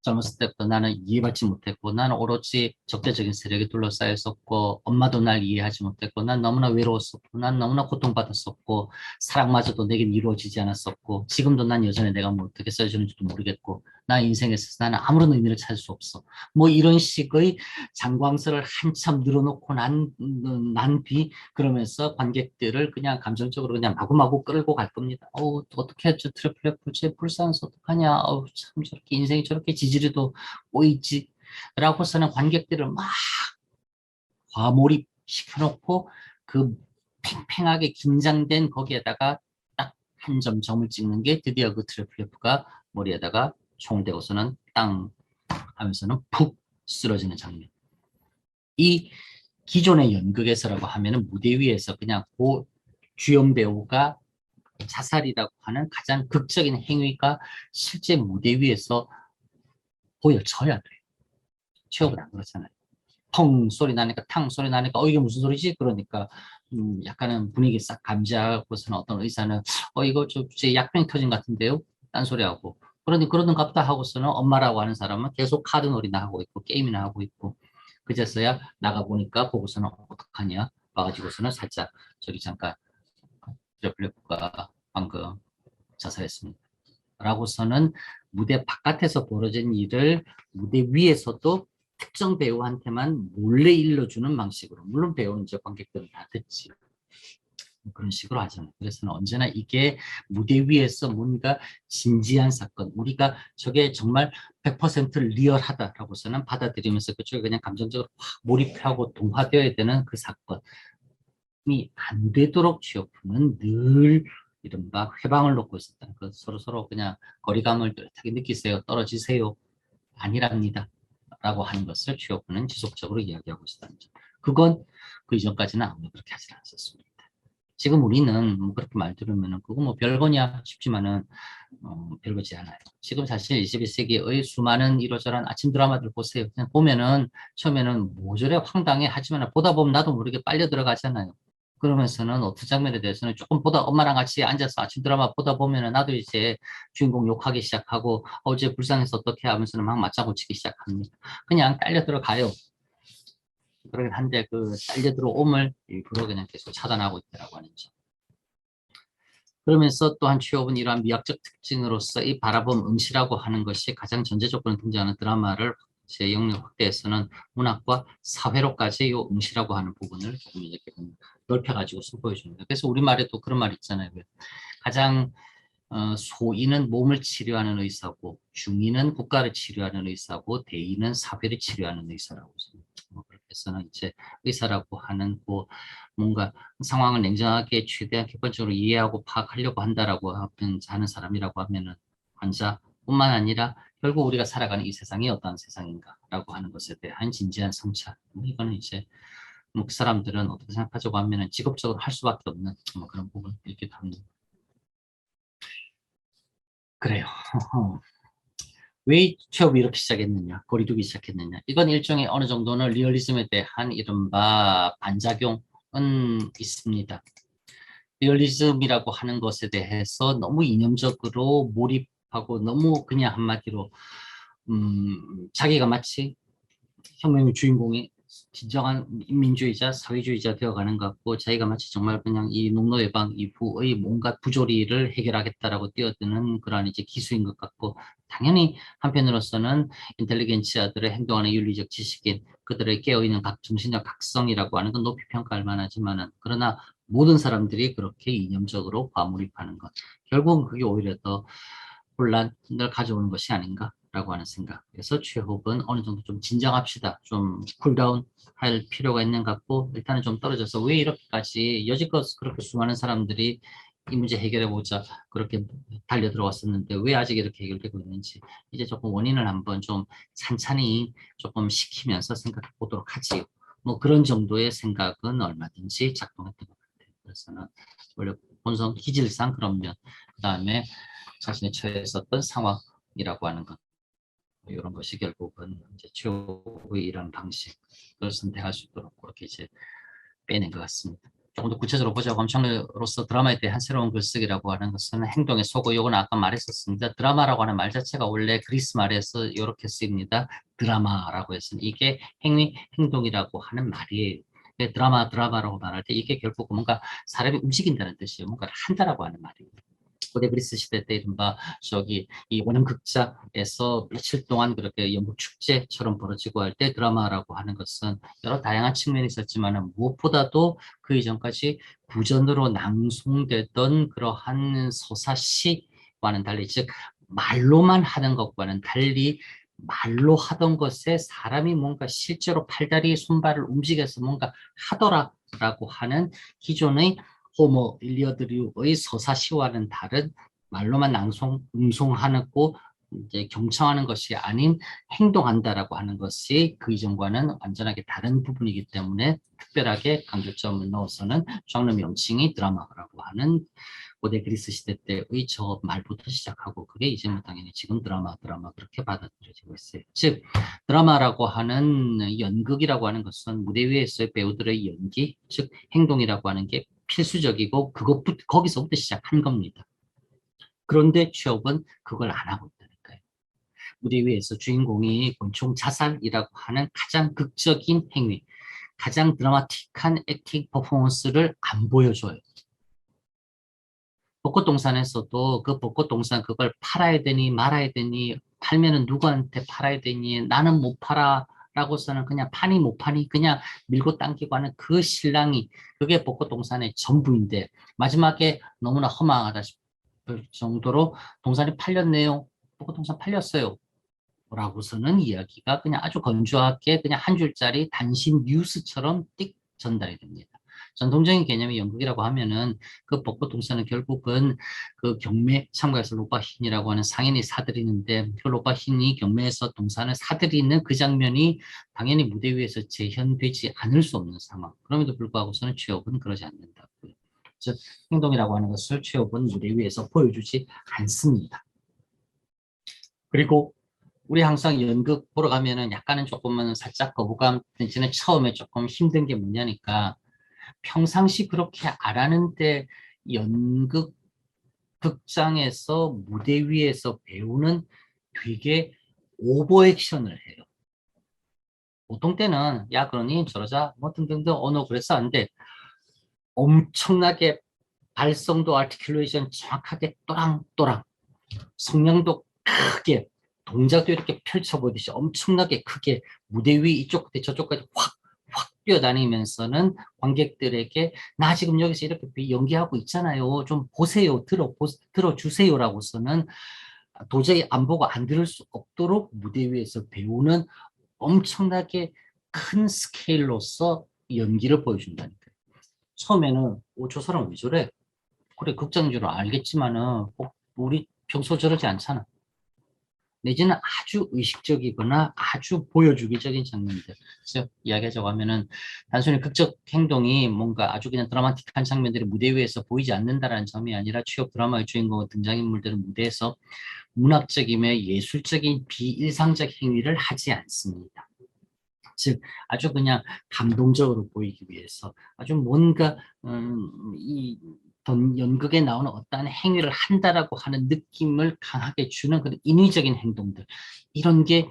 젊었을 때부터 나는 이해받지 못했고, 나는 오로지 적대적인 세력에 둘러싸였었고, 엄마도 날 이해하지 못했고, 난 너무나 외로웠었고, 난 너무나 고통받았었고, 사랑마저도 내겐 이루어지지 않았었고, 지금도 난 여전히 내가 뭘 어떻게 써주는지도 모르겠고, 나 인생에서 나는 아무런 의미를 찾을 수 없어. 뭐 이런 식의 장광설을 한참 늘어놓고 난 뒤, 그러면서 관객들을 그냥 감정적으로 그냥 마구마구 끌고 갈 겁니다. 어우, 어떻게 했죠? 트리플 F, 제 불쌍해서 어떡하냐? 어우, 참 저렇게 인생이 저렇게 지지리도 보이지? 라고서는 관객들을 막 과몰입 시켜놓고 그 팽팽하게 긴장된 거기에다가 딱 한 점 점을 찍는 게 드디어 그 트리플 F가 머리에다가 총을 대고서는 땅 하면서는 푹 쓰러지는 장면. 이 기존의 연극에서라고 하면은 무대 위에서 그냥 그 주연 배우가 자살이라고 하는 가장 극적인 행위가 실제 무대 위에서 보여져야 돼요. 취업은 안 그렇잖아요. 펑 소리 나니까 탕 소리 나니까 이게 무슨 소리지? 그러니까 약간은 분위기 싹 감지하고서는 어떤 의사는 이거 제 약병이 터진 것 같은데요? 딴소리하고 그러니 그러는가 보다 하고서는 엄마라고 하는 사람은 계속 카드 놀이나 하고 있고 게임이나 하고 있고 그제서야 나가보니까 보고서는 어떡하냐 와가지고서는 살짝 저기 잠깐 레플레프가 방금 자살했습니다. 라고서는 무대 바깥에서 벌어진 일을 무대 위에서도 특정 배우한테만 몰래 일러주는 방식으로 물론 배우는 이제 관객들은 다 듣지 그런 식으로 하잖아요. 그래서 언제나 이게 무대 위에서 뭔가 진지한 사건 우리가 저게 정말 100% 리얼하다라고서는 받아들이면서 그쪽에 그냥 감정적으로 확 몰입하고 동화되어야 되는 그 사건이 안 되도록 취업부는 늘 이른바 회방을 놓고 있었다는 그 서로 그냥 거리감을 뚜렷하게 느끼세요. 떨어지세요. 아니랍니다. 라고 하는 것을 취업부는 지속적으로 이야기하고 있었다는 점. 그건 그 이전까지는 아무도 그렇게 하지 않았었습니다. 지금 우리는 뭐 그렇게 말 들으면은 그거 뭐 별거냐 싶지만은 별거지 않아요. 지금 사실 21세기의 수많은 이러저런 아침 드라마들 보세요. 그냥 보면은 처음에는 모조리 황당해 하지만 보다 보면 나도 모르게 빨려 들어가잖아요. 그러면서는 어떤 장면에 대해서는 조금 보다 엄마랑 같이 앉아서 아침 드라마 보다 보면은 나도 이제 주인공 욕하기 시작하고 어제 불쌍해서 어떻게 하면서는 막 맞장구 치기 시작합니다. 그냥 딸려 들어가요. 그러긴 한데 그 딸려 들어옴을 일부러 그냥 계속 차단하고 있다라고 하는 점. 그러면서 또한 취업은 이러한 미학적 특징으로서 이 바라봄 응시라고 하는 것이 가장 전제 조건으로 등장하는 드라마를 제 영역 확대에서는 문학과 사회로까지 이 응시라고 하는 부분을 조금 이렇게 넓혀가지고 보여줍니다. 그래서 우리말에도 그런 말 있잖아요. 가장 소인은 몸을 치료하는 의사고 중인은 국가를 치료하는 의사고 대인은 사회를 치료하는 의사라고 그렇게 해서는 이제 의사라고 하는 뭐 뭔가 상황을 냉정하게 최대한 객관적으로 이해하고 파악하려고 한다라고 하는 사람이라고 하면은 환자뿐만 아니라 결국 우리가 살아가는 이 세상이 어떠한 세상인가라고 하는 것에 대한 진지한 성찰. 이거는 이제 그 사람들은 어떻게 생각하자고 하면은 직업적으로 할 수밖에 없는 그런 부분 이렇게 합니다. 그래요. 왜 취업이 이렇게 시작했느냐, 거리두기 시작했느냐. 이건 일종의 어느 정도는 리얼리즘에 대한 이른바 반작용은 있습니다. 리얼리즘이라고 하는 것에 대해서 너무 이념적으로 몰입하고 너무 그냥 한마디로 자기가 마치 혁명의 주인공이 진정한 민주주의자, 사회주의자 되어가는 것 같고 자기가 마치 정말 그냥 이 농노 예방 이후의 뭔가 부조리를 해결하겠다라고 뛰어드는 그러한 이제 기수인 것 같고 당연히 한편으로서는 인텔리겐치아들의 행동하는 윤리적 지식인 그들의 깨어있는 정신적 각성이라고 하는 건 높이 평가할 만하지만은 그러나 모든 사람들이 그렇게 이념적으로 과몰입하는 것 결국은 그게 오히려 더 혼란을 가져오는 것이 아닌가라고 하는 생각. 그래서 최호흡은 어느 정도 좀 진정합시다. 좀 쿨다운 할 필요가 있는 것 같고 일단은 좀 떨어져서 왜 이렇게까지 여지껏 그렇게 수많은 사람들이 이 문제 해결해보자 그렇게 달려 들어왔었는데 왜 아직 이렇게 해결되고 있는지 이제 조금 원인을 한번 좀 찬찬히 조금 식히면서 생각해 보도록 하지. 뭐 그런 정도의 생각은 얼마든지 작동했던 것 같아요. 그래서는 원래 본성 기질상 그런 면, 그 다음에 자신이 처했었던 상황이라고 하는 것 이런 것이 결국은 이제 최후의 이런 방식을 선택할 수 있도록 그렇게 이제 빼낸 것 같습니다. 조금 더 구체적으로 보자고 하면 장르로서 드라마에 대한 새로운 글쓰기라고 하는 것은 행동의 소고, 요건 아까 말했었습니다. 드라마라고 하는 말 자체가 원래 그리스 말에서 이렇게 쓰입니다. 드라마라고 해서 이게 행동이라고 하는 말이에요. 드라마라고 말할 때 이게 결국 뭔가 사람이 움직인다는 뜻이에요. 뭔가를 한다라고 하는 말이에요. 고대 그리스 시대 때 이른바 이 원형극자에서 며칠 동안 그렇게 연극 축제처럼 벌어지고 할 때 드라마라고 하는 것은 여러 다양한 측면이 있었지만 무엇보다도 그 이전까지 구전으로 낭송되던 그러한 서사시와는 달리, 즉 말로만 하는 것과는 달리 말로 하던 것에 사람이 뭔가 실제로 팔다리 손발을 움직여서 뭔가 하더라라고 하는 기존의 호모 일리어드류의 서사시와는 다른 말로만 음송하고 이제 경청하는 것이 아닌 행동한다라고 하는 것이 그 이전과는 완전하게 다른 부분이기 때문에 특별하게 강조점을 넣어서는 장르 명칭이 드라마라고 하는 고대 그리스 시대 때의 저 말부터 시작하고, 그게 이제 뭐 당연히 지금 드라마 그렇게 받아들여지고 있어요. 즉 드라마라고 하는 연극이라고 하는 것은 무대 위에서의 배우들의 연기, 즉 행동이라고 하는 게 필수적이고 거기서부터 시작한 겁니다. 그런데 취업은 그걸 안 하고 있다니까요. 무대 위에서 주인공이 권총 자살이라고 하는 가장 극적인 행위, 가장 드라마틱한 액팅 퍼포먼스를 안 보여줘요. 벚꽃동산에서도 그 벚꽃동산 그걸 팔아야 되니 말아야 되니, 팔면은 누구한테 팔아야 되니, 나는 못 팔아 라고서는 그냥 파니 못 파니 그냥 밀고 당기고 하는 그 신랑이, 그게 벚꽃동산의 전부인데 마지막에 너무나 허망하다 싶을 정도로 동산이 팔렸네요. 벚꽃동산 팔렸어요. 라고서는 이야기가 그냥 아주 건조하게 그냥 한 줄짜리 단신 뉴스처럼 띡 전달이 됩니다. 전통적인 개념의 연극이라고 하면은 그 벚꽃동산은 결국은 그 경매 참가해서 로바힌이라고 하는 상인이 사들이는데, 그 로바힌이 경매에서 동산을 사들이는 그 장면이 당연히 무대 위에서 재현되지 않을 수 없는 상황. 그럼에도 불구하고서는 취업은 그러지 않는다고요. 즉 행동이라고 하는 것을 취업은 무대 위에서 보여주지 않습니다. 그리고 우리 항상 연극 보러 가면은 약간은 조금은 살짝 거부감 내지는 처음에 조금 힘든 게 뭐냐니까, 평상시 그렇게 안 하는데 연극 극장에서 무대 위에서 배우는 되게 오버 액션을 해요. 보통 때는 야 그러니 저러자 뭐 등등등 언어 그래서 안 돼. 엄청나게 발성도 아티큘레이션 정확하게 또랑또랑, 성량도 크게, 동작도 이렇게 펼쳐보듯이 엄청나게 크게 무대 위 이쪽 끝에 저쪽까지 확 뛰어다니면서는 관객들에게 나 지금 여기서 이렇게 연기하고 있잖아요. 좀 보세요. 들어주세요라고서는 도저히 안 보고 안 들을 수 없도록 무대 위에서 배우는 엄청나게 큰 스케일로서 연기를 보여준다니까요. 처음에는 저 사람 왜 저래? 그래 극장인 줄 알겠지만은 우리 평소 저러지 않잖아. 내지는 아주 의식적이거나 아주 보여주기적인 장면들. 그래서 이야기하자고 하면은 단순히 극적 행동이 뭔가 아주 그냥 드라마틱한 장면들이 무대 위에서 보이지 않는다라는 점이 아니라, 취업 드라마의 주인공 등장인물들은 무대에서 문학적이며 예술적인 비일상적 행위를 하지 않습니다. 즉 아주 그냥 감동적으로 보이기 위해서 아주 뭔가 이 연극에 나오는 어떠한 행위를 한다라고 하는 느낌을 강하게 주는 그런 인위적인 행동들, 이런 게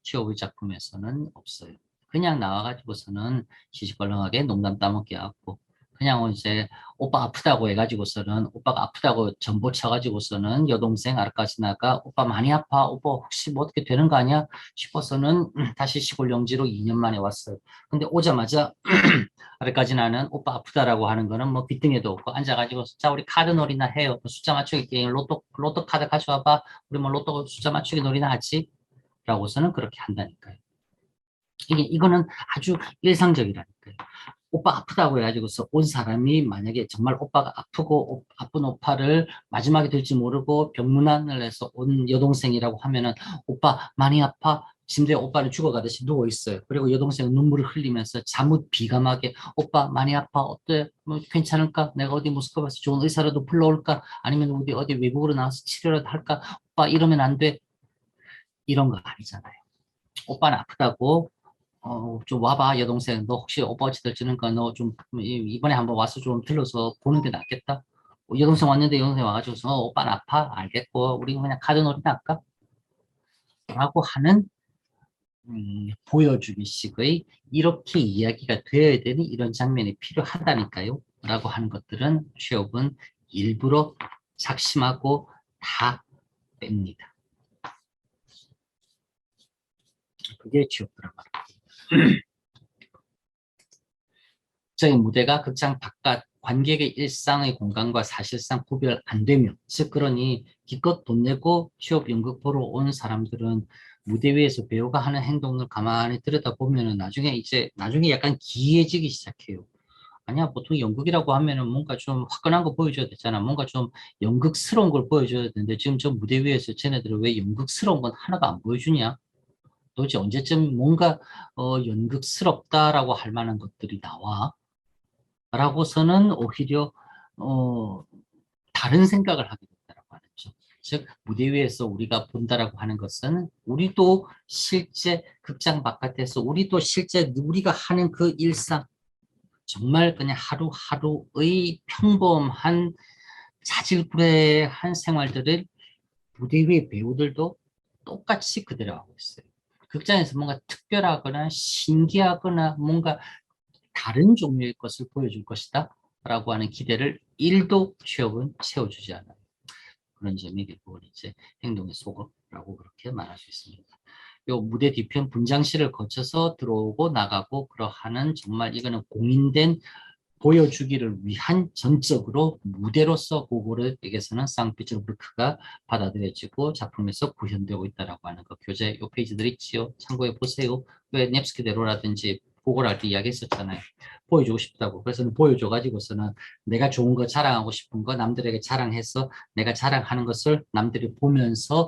최호의 작품에서는 없어요. 그냥 나와가지고서는 시시껄렁하게 농담 따먹게 하고, 그냥 이제 오빠 아프다고 해가지고서는, 오빠가 아프다고 전보 쳐가지고서는 여동생 아르까지나가 오빠 많이 아파, 오빠 혹시 뭐 어떻게 되는 거 아니야 싶어서는 다시 시골 영지로 2년 만에 왔어요. 근데 오자마자 아르까지나는 오빠 아프다라고 하는 거는 뭐 빗등에도 없고 앉아가지고, 자 우리 카드 놀이나 해요. 숫자 맞추기 게임, 로또 카드 가져와봐, 우리 뭐 로또 숫자 맞추기 놀이나 하지 라고서는 그렇게 한다니까요. 이거는 아주 일상적이라니까요. 오빠 아프다고 해가지고서 온 사람이 만약에 정말 오빠가 아프고 아픈 오빠를 마지막에 될지 모르고 병문안을 해서 온 여동생이라고 하면은, 오빠 많이 아파? 침대에 오빠는 죽어가듯이 누워 있어요. 그리고 여동생은 눈물을 흘리면서 자뭇 비감하게 오빠 많이 아파? 어때? 뭐 괜찮을까? 내가 어디 모스크바에서 좋은 의사라도 불러올까? 아니면 어디 외국으로 나와서 치료라도 할까? 오빠 이러면 안 돼. 이런 거 아니잖아요. 오빠는 아프다고 좀 와봐, 여동생. 너 혹시 오빠 어찌 될지니까 너 좀 이번에 한번 와서 좀 들러서 보는 게 낫겠다. 여동생 왔는데 여동생 와가지고서 오빠는 아파? 알겠고 우리 그냥 카드놀이나 할까? 라고 하는 보여주기식의 이렇게 이야기가 되어야 되는 이런 장면이 필요하다니까요. 라고 하는 것들은 취업은 일부러 작심하고 다 뺍니다. 그게 취업 드라마. 저희 무대가 극장 바깥 관객의 일상의 공간과 사실상 구별 안 되며, 즉 그러니 기껏 돈 내고 취업 연극 보러 온 사람들은 무대 위에서 배우가 하는 행동을 가만히 들여다보면은 나중에 약간 기이해지기 시작해요. 아니야, 보통 연극이라고 하면은 뭔가 좀 화끈한 거 보여줘야 되잖아. 뭔가 좀 연극스러운 걸 보여줘야 되는데 지금 저 무대 위에서 쟤네들은 왜 연극스러운 건 하나도 안 보여주냐? 도대체 언제쯤 뭔가 연극스럽다라고 할 만한 것들이 나와? 라고서는 오히려 어, 다른 생각을 하게 된다라고 하죠. 즉 무대 위에서 우리가 본다라고 하는 것은 우리도 실제 극장 바깥에서 우리도 실제 우리가 하는 그 일상 정말 그냥 하루하루의 평범한 자질구레한 생활들을 무대 위의 배우들도 똑같이 그대로 하고 있어요. 극장에서 뭔가 특별하거나 신기하거나 뭔가 다른 종류의 것을 보여줄 것이다 라고 하는 기대를 1도 취업은 채워주지 않아요. 그런 점이 결국은 이제 행동의 소급이라고 그렇게 말할 수 있습니다. 요 무대 뒤편 분장실을 거쳐서 들어오고 나가고 그러하는 정말 이거는 공인된 보여주기를 위한 전적으로 무대로서 고고르에게서는 상피츠부르크가 받아들여지고 작품에서 구현되고 있다라고 하는 거 교재 요 페이지들 있지요. 참고해 보세요. 왜 넵스키대로라든지 고고를 때 이야기했었잖아요. 보여주고 싶다고. 그래서 보여줘가지고서는 내가 좋은 거 자랑하고 싶은 거 남들에게 자랑해서 내가 자랑하는 것을 남들이 보면서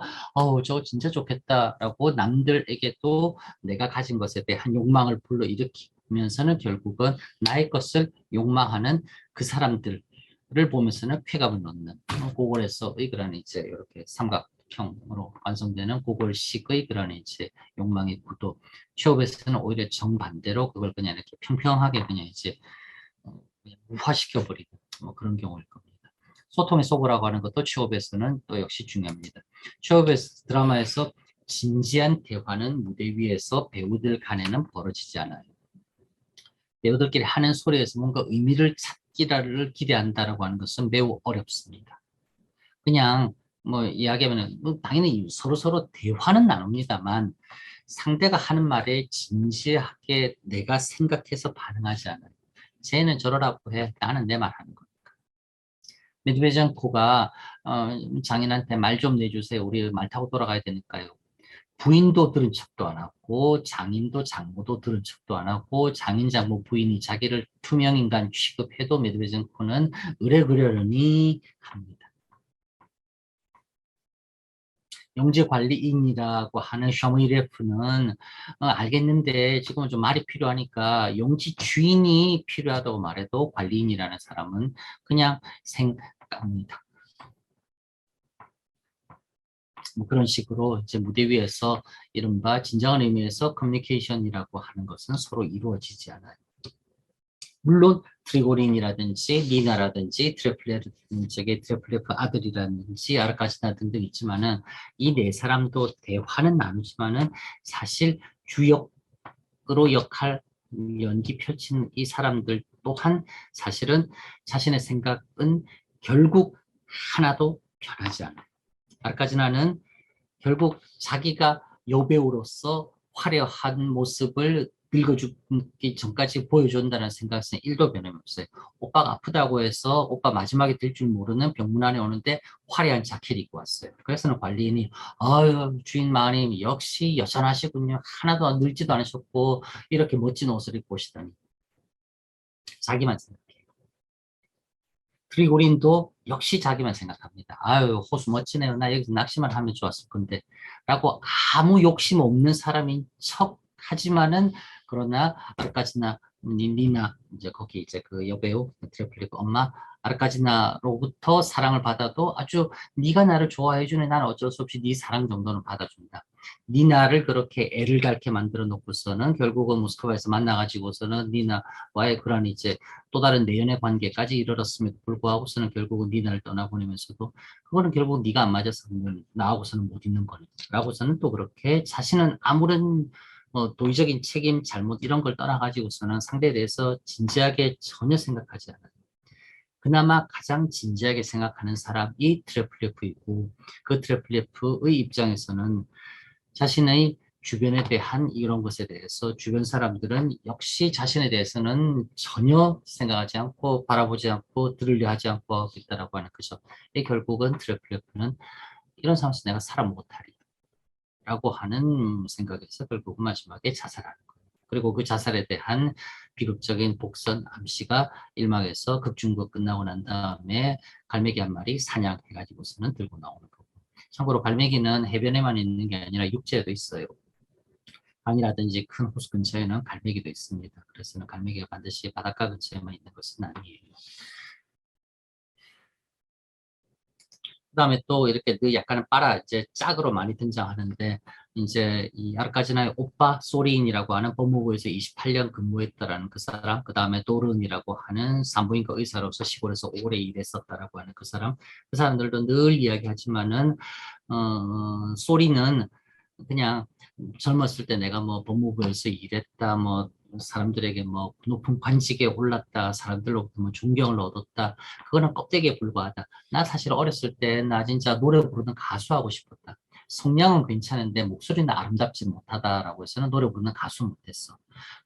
저거 진짜 좋겠다라고 남들에게도 내가 가진 것에 대한 욕망을 불러일으키면서는 결국은 나의 것을 욕망하는 그 사람들을 보면서는 쾌감을 넣는 고골에서의 그런 이제 이렇게 삼각형으로 완성되는 고골식의 그런 이제 욕망의 구도. 취업에서는 오히려 정반대로 그걸 그냥 이렇게 평평하게 그냥 이제 그냥 무화시켜버리는 뭐 그런 경우일 겁니다. 소통의 소고라고 하는 것도 취업에서는 또 역시 중요합니다. 취업에서 드라마에서 진지한 대화는 무대 위에서 배우들 간에는 벌어지지 않아요. 배우들끼리 하는 소리에서 뭔가 의미를 찾기를 기대한다라고 하는 것은 매우 어렵습니다. 그냥 뭐 이야기하면 뭐 당연히 서로 대화는 나눕니다만 상대가 하는 말에 진지하게 내가 생각해서 반응하지 않아요. 쟤는 저러라고 해. 나는 내 말 하는 거. 메드베젠코가 장인한테 말 좀 내주세요. 우리 말 타고 돌아가야 되니까요. 부인도 들은 척도 안 하고 장인도 장모도 들은 척도 안 하고 장인 장모 부인이 자기를 투명인간 취급해도 메드베젠코는 의뢰그러려니 합니다. 용지관리인이라고 하는 셔무이레프는 알겠는데 지금은 좀 말이 필요하니까 용지 주인이 필요하다고 말해도 관리인이라는 사람은 그냥 생각합니다. 뭐 그런 식으로 이제 무대 위에서 이른바 진정한 의미에서 커뮤니케이션이라고 하는 것은 서로 이루어지지 않아요. 물론 트리고린이라든지 니나라든지 트레플레프 아들이라든지 아르카시나 등등 있지만은 이 네 사람도 대화는 나누지만은 사실 주역으로 역할 연기 펼친 이 사람들 또한 사실은 자신의 생각은 결국 하나도 변하지 않아요. 아르카지나는 결국 자기가 여배우로서 화려한 모습을 늙어 죽기 전까지 보여준다는 생각은 1도 변함이 없어요. 오빠가 아프다고 해서 오빠 마지막에 될 줄 모르는 병문안에 오는데 화려한 자켓 입고 왔어요. 그래서는 관리인이 아유 주인 마님 역시 여전하시군요. 하나도 늙지도 않으셨고 이렇게 멋진 옷을 입고 오시다니. 자기만 생각해요. 그리고린도 역시 자기만 생각합니다. 아유 호수 멋지네요. 나 여기서 낚시만 하면 좋았을 건데 라고 아무 욕심 없는 사람인 척 하지만은 그러나 아르카지나 니나 이제 거기 이제 그 여배우 트레플릭 엄마 아르카지나로부터 사랑을 받아도 아주 네가 나를 좋아해 주네. 난 어쩔 수 없이 네 사랑 정도는 받아준다. 니나를 그렇게 애를 갖게 만들어 놓고서는 결국은 모스크바에서 만나가지고서는 니나와의 그런 이제 또 다른 내연의 관계까지 이르렀음에도 불구하고서는 결국은 니나를 떠나보내면서도 그거는 결국 네가 안 맞아서 나하고서는 못 있는 거네 라고서는 또 그렇게 자신은 아무런 도의적인 책임, 잘못 이런 걸 떠나가지고서는 상대에 대해서 진지하게 전혀 생각하지 않아요. 그나마 가장 진지하게 생각하는 사람이 트레플리프이고 그 트레플리프의 입장에서는 자신의 주변에 대한 이런 것에 대해서 주변 사람들은 역시 자신에 대해서는 전혀 생각하지 않고 바라보지 않고 들으려 하지 않고 하고 있다라고 하는 거죠. 이 결국은 트레플리프는 이런 상황에서 내가 살아 못하리라고 하는 생각에서 결국은 마지막에 자살하는 거예요. 그리고 그 자살에 대한 비극적인 복선 암시가 1막에서 극중극 끝나고 난 다음에 갈매기 한 마리 사냥해가지고서는 들고 나오는 거고. 참고로 갈매기는 해변에만 있는 게 아니라 육지에도 있어요. 강이라든지 큰 호수 근처에는 갈매기도 있습니다. 그래서 갈매기가 반드시 바닷가 근처에만 있는 것은 아니에요. 그다음에 또 이렇게 늘 약간은 빨아 이제 짝으로 많이 등장하는데 이제 이 아르카지나의 오빠 소리인이라고 하는 법무부에서 28년 근무했다라는 그 사람, 그다음에 도른이라고 하는 산부인과 의사로서 시골에서 오래 일했었다라고 하는 그 사람, 그 사람들도 늘 이야기하지만은 소리는 그냥 젊었을 때 내가 뭐 법무부에서 일했다, 뭐 사람들에게 뭐 높은 관직에 올랐다, 사람들로부터 뭐 존경을 얻었다, 그거는 껍데기에 불과하다. 나 사실 어렸을 때 나 진짜 노래 부르는 가수 하고 싶었다. 성량은 괜찮은데 목소리는 아름답지 못하다라고 해서는 노래 부르는 가수 못했어.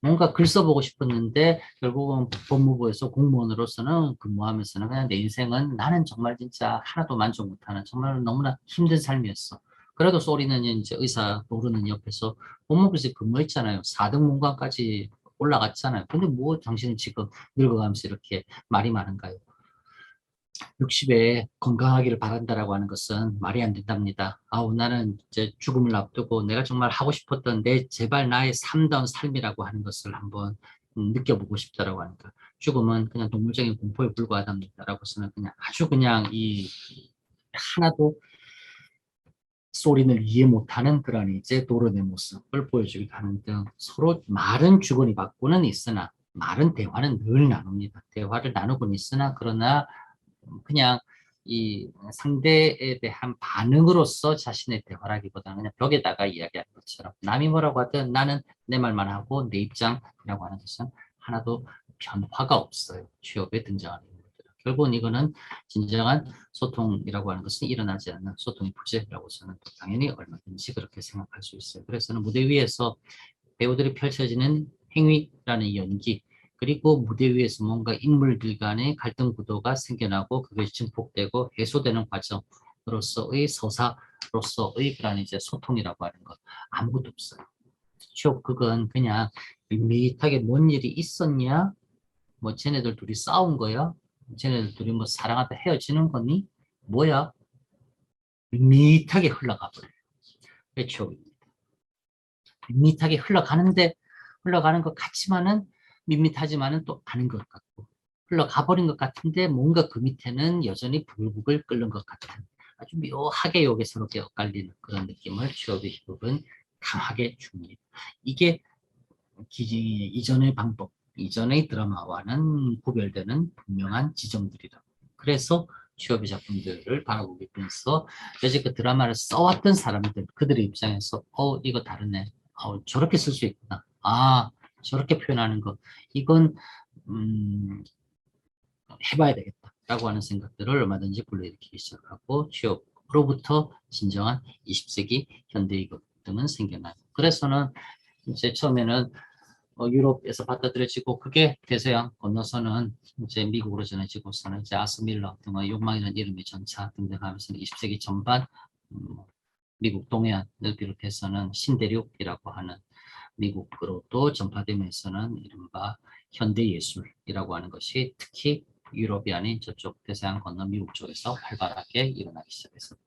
뭔가 글 써보고 싶었는데 결국은 법무부에서 공무원으로서는 근무하면서는 그냥 내 인생은 나는 정말 진짜 하나도 만족 못하는 정말 너무나 힘든 삶이었어. 그래도 소리는 이제 의사 노르는 옆에서 법무부에서 근무했잖아요. 4등 문관까지 올라갔잖아요. 근데 뭐 당신은 지금 늙어가면서 이렇게 말이 많은가요? 60에 건강하기를 바란다라고 하는 것은 말이 안 된답니다. 아우, 나는 이제 죽음을 앞두고 내가 정말 하고 싶었던 내 제발 나의 삶다운 삶이라고 하는 것을 한번 느껴보고 싶다라고 하니까 죽음은 그냥 동물적인 공포에 불과하답니다라고서는 그냥 아주 그냥 이 하나도 소리를 이해 못하는 그런 이제 도론의 모습을 보여주기도 하는 등 서로 말은 주거니 받고는 있으나 말은 대화는 늘 나눕니다. 대화를 나누고는 있으나 그러나 그냥 이 상대에 대한 반응으로서 자신의 대화라기보다는 그냥 벽에다가 이야기하는 것처럼 남이 뭐라고 하든 나는 내 말만 하고 내 입장이라고 하는 것은 하나도 변화가 없어요. 취업에 등장하는 인물들은. 결국은 이거는 진정한 소통이라고 하는 것은 일어나지 않는 소통의 부재라고 저는 당연히 얼마든지 그렇게 생각할 수 있어요. 그래서는 무대 위에서 배우들이 펼쳐지는 행위라는 연기, 그리고 무대 위에서 뭔가 인물들 간의 갈등 구도가 생겨나고 그것이 증폭되고 해소되는 과정으로서의 서사로서의 그런 이제 소통이라고 하는 것 아무것도 없어요. 그건 그냥 밋밋하게 뭔 일이 있었냐? 뭐 쟤네들 둘이 싸운 거야? 쟤네들 둘이 뭐 사랑하다 헤어지는 거니? 뭐야? 밋밋하게 흘러가 버려요. 그게 추억입니다. 밋밋하게 흘러가는데 흘러가는 것 같지만은 밋밋하지만은 또 아닌 것 같고 흘러가 버린 것 같은데 뭔가 그 밑에는 여전히 부글부글 끓는 것 같은 아주 묘하게 여기서렇게 엇갈리는 그런 느낌을 취업의 기법은 강하게 줍니다. 이게 이전의 방법, 이전의 드라마와는 구별되는 분명한 지점들이다. 그래서 취업의 작품들을 바라보면서 여지 그 드라마를 써왔던 사람들, 그들의 입장에서 이거 다르네. 저렇게 쓸 수 있구나. 저렇게 표현하는 거. 이건 음, 해봐야 되겠다라고 하는 생각들을 얼마든지 불러일으키기 시작하고 취업으로부터 진정한 20세기 현대의 것 등은 생겨나요. 그래서는 이제 처음에는 유럽에서 받아들여지고 그게 대서양 건너서는 이제 미국으로 전해지고서는 이제 아스 밀러 등의 욕망이라는 이름의 전차 등등하면서 20세기 전반 미국 동해안을 비롯해서는 신대륙이라고 하는 미국으로도 전파되면서는 이른바 현대예술이라고 하는 것이 특히 유럽이 아닌 저쪽 대서양 건너 미국 쪽에서 활발하게 일어나기 시작했었다.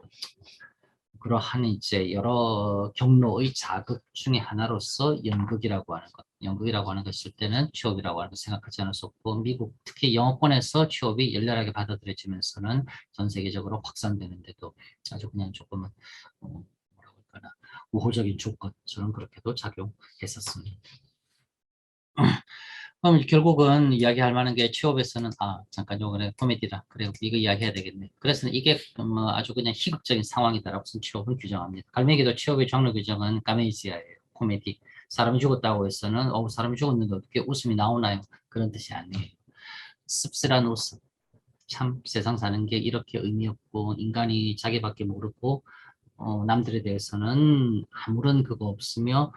그러한 이제 여러 경로의 자극 중에 하나로서 연극이라고 하는 것, 연극이라고 하는 것일 때는 취업이라고 하는 것 생각하지 않을 수 없고 미국 특히 영어권에서 취업이 열렬하게 받아들여지면서는 전 세계적으로 확산되는데도 아주 그냥 조금은 뭐라고 할까나 우호적인 조건처럼 그렇게도 작용했었습니다. 그럼 결국은 이야기할 만한 게 취업에서는 잠깐 요거는 코미디다. 그래 이거 이야기해야 되겠네. 그래서 이게 뭐 아주 그냥 희극적인 상황이다라고 취업을 규정합니다. 갈매기도 취업의 종류 규정은 까메이지아예요. 코미디. 사람이 죽었다고 해서는 사람이 죽었는데 어떻게 웃음이 나오나요? 그런 뜻이 아니에요. 씁쓸한 웃음. 참 세상 사는 게 이렇게 의미 없고 인간이 자기밖에 모르고 남들에 대해서는 아무런 그거 없으며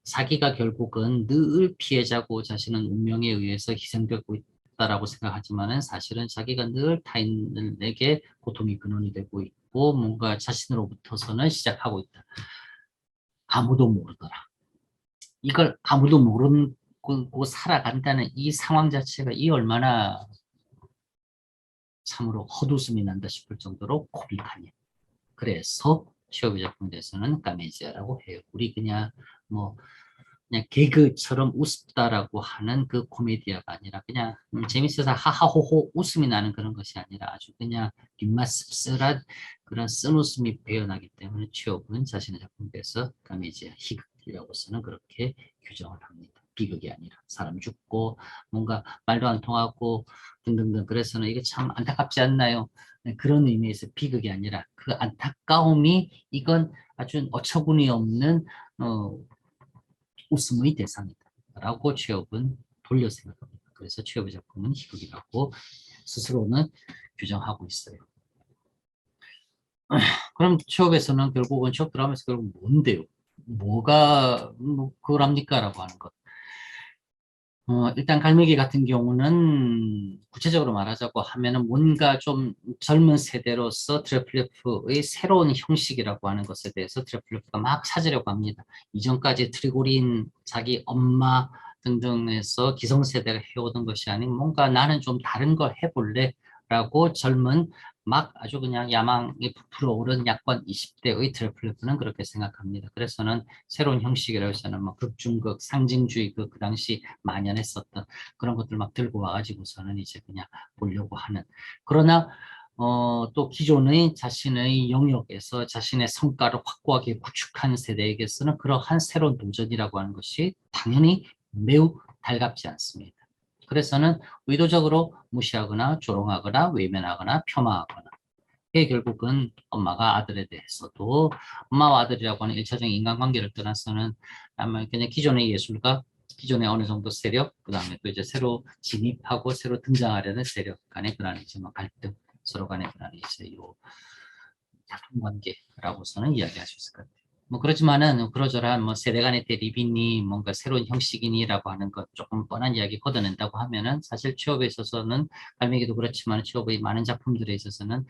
자기가 결국은 늘 피해자고 자신은 운명에 의해서 희생되고 있다라고 생각하지만은 사실은 자기가 늘 타인에게 고통의 근원이 되고 있고 뭔가 자신으로부터서는 시작하고 있다. 아무도 모르더라. 이걸 아무도 모르고 살아간다는 이 상황 자체가 이 얼마나 참으로 헛웃음이 난다 싶을 정도로 코믹하냐. 그래서 취업의 작품에서는 까메지아라고 해요. 우리 그냥 뭐 그냥 개그처럼 웃다라고 하는 그 코미디아가 아니라 그냥 재밌어서 하하호호 웃음이 나는 그런 것이 아니라 아주 그냥 입맛 씁쓸한 그런 쓴웃음이 배어나기 때문에 취업은 자신의 작품에서 까메지아 희극이라고서는 그렇게 규정을 합니다. 비극이 아니라 사람 죽고 뭔가 말도 안 통하고 등등등 그래서는 이게 참 안타깝지 않나요? 네, 그런 의미에서 비극이 아니라 그 안타까움이 이건 아주 어처구니 없는 웃음의 대상이다. 라고 취업은 돌려 생각합니다. 그래서 취업의 작품은 희극이라고 스스로는 규정하고 있어요. 그럼 취업에서는 결국은 취업 드라마에서 결국 뭔데요? 뭐가 그걸 합니까? 라고 하는 것. 일단 갈매기 같은 경우는 구체적으로 말하자고 하면은 뭔가 좀 젊은 세대로서 트래플레프의 새로운 형식이라고 하는 것에 대해서 트래플레프가 막 찾으려고 합니다. 이전까지 트리고린 자기 엄마 등등에서 기성세대가 해오던 것이 아닌 뭔가 나는 좀 다른 걸 해볼래 라고 젊은 막 아주 그냥 야망이 부풀어 오른 약관 20대의 트래플레프는 그렇게 생각합니다. 그래서는 새로운 형식이라고 해서는 뭐 극중극, 상징주의 그 당시 만연했었던 그런 것들 막 들고 와가지고서는 이제 그냥 보려고 하는. 그러나 또 기존의 자신의 영역에서 자신의 성과를 확고하게 구축한 세대에게서는 그러한 새로운 도전이라고 하는 것이 당연히 매우 달갑지 않습니다. 그래서는 의도적으로 무시하거나 조롱하거나 외면하거나 폄하하거나 그게 결국은 엄마가 아들에 대해서도 엄마와 아들이라고 하는 일차적인 인간관계를 떠나서는 아마 그냥 기존의 예술가, 기존의 어느 정도 세력, 그 다음에 또 이제 새로 진입하고 새로 등장하려는 세력 간의 그런 이제 뭐 갈등, 서로 간의 그런 이제 요 다툼관계라고서는 이야기할 수 있을 것 같아요. 뭐 그렇지만은 그러저러한 뭐 세대 간의 대립이니 뭔가 새로운 형식이니라고 하는 것 조금 뻔한 이야기 걷어낸다고 하면은 사실 취업에 있어서는 갈매기도 그렇지만 취업의 많은 작품들에 있어서는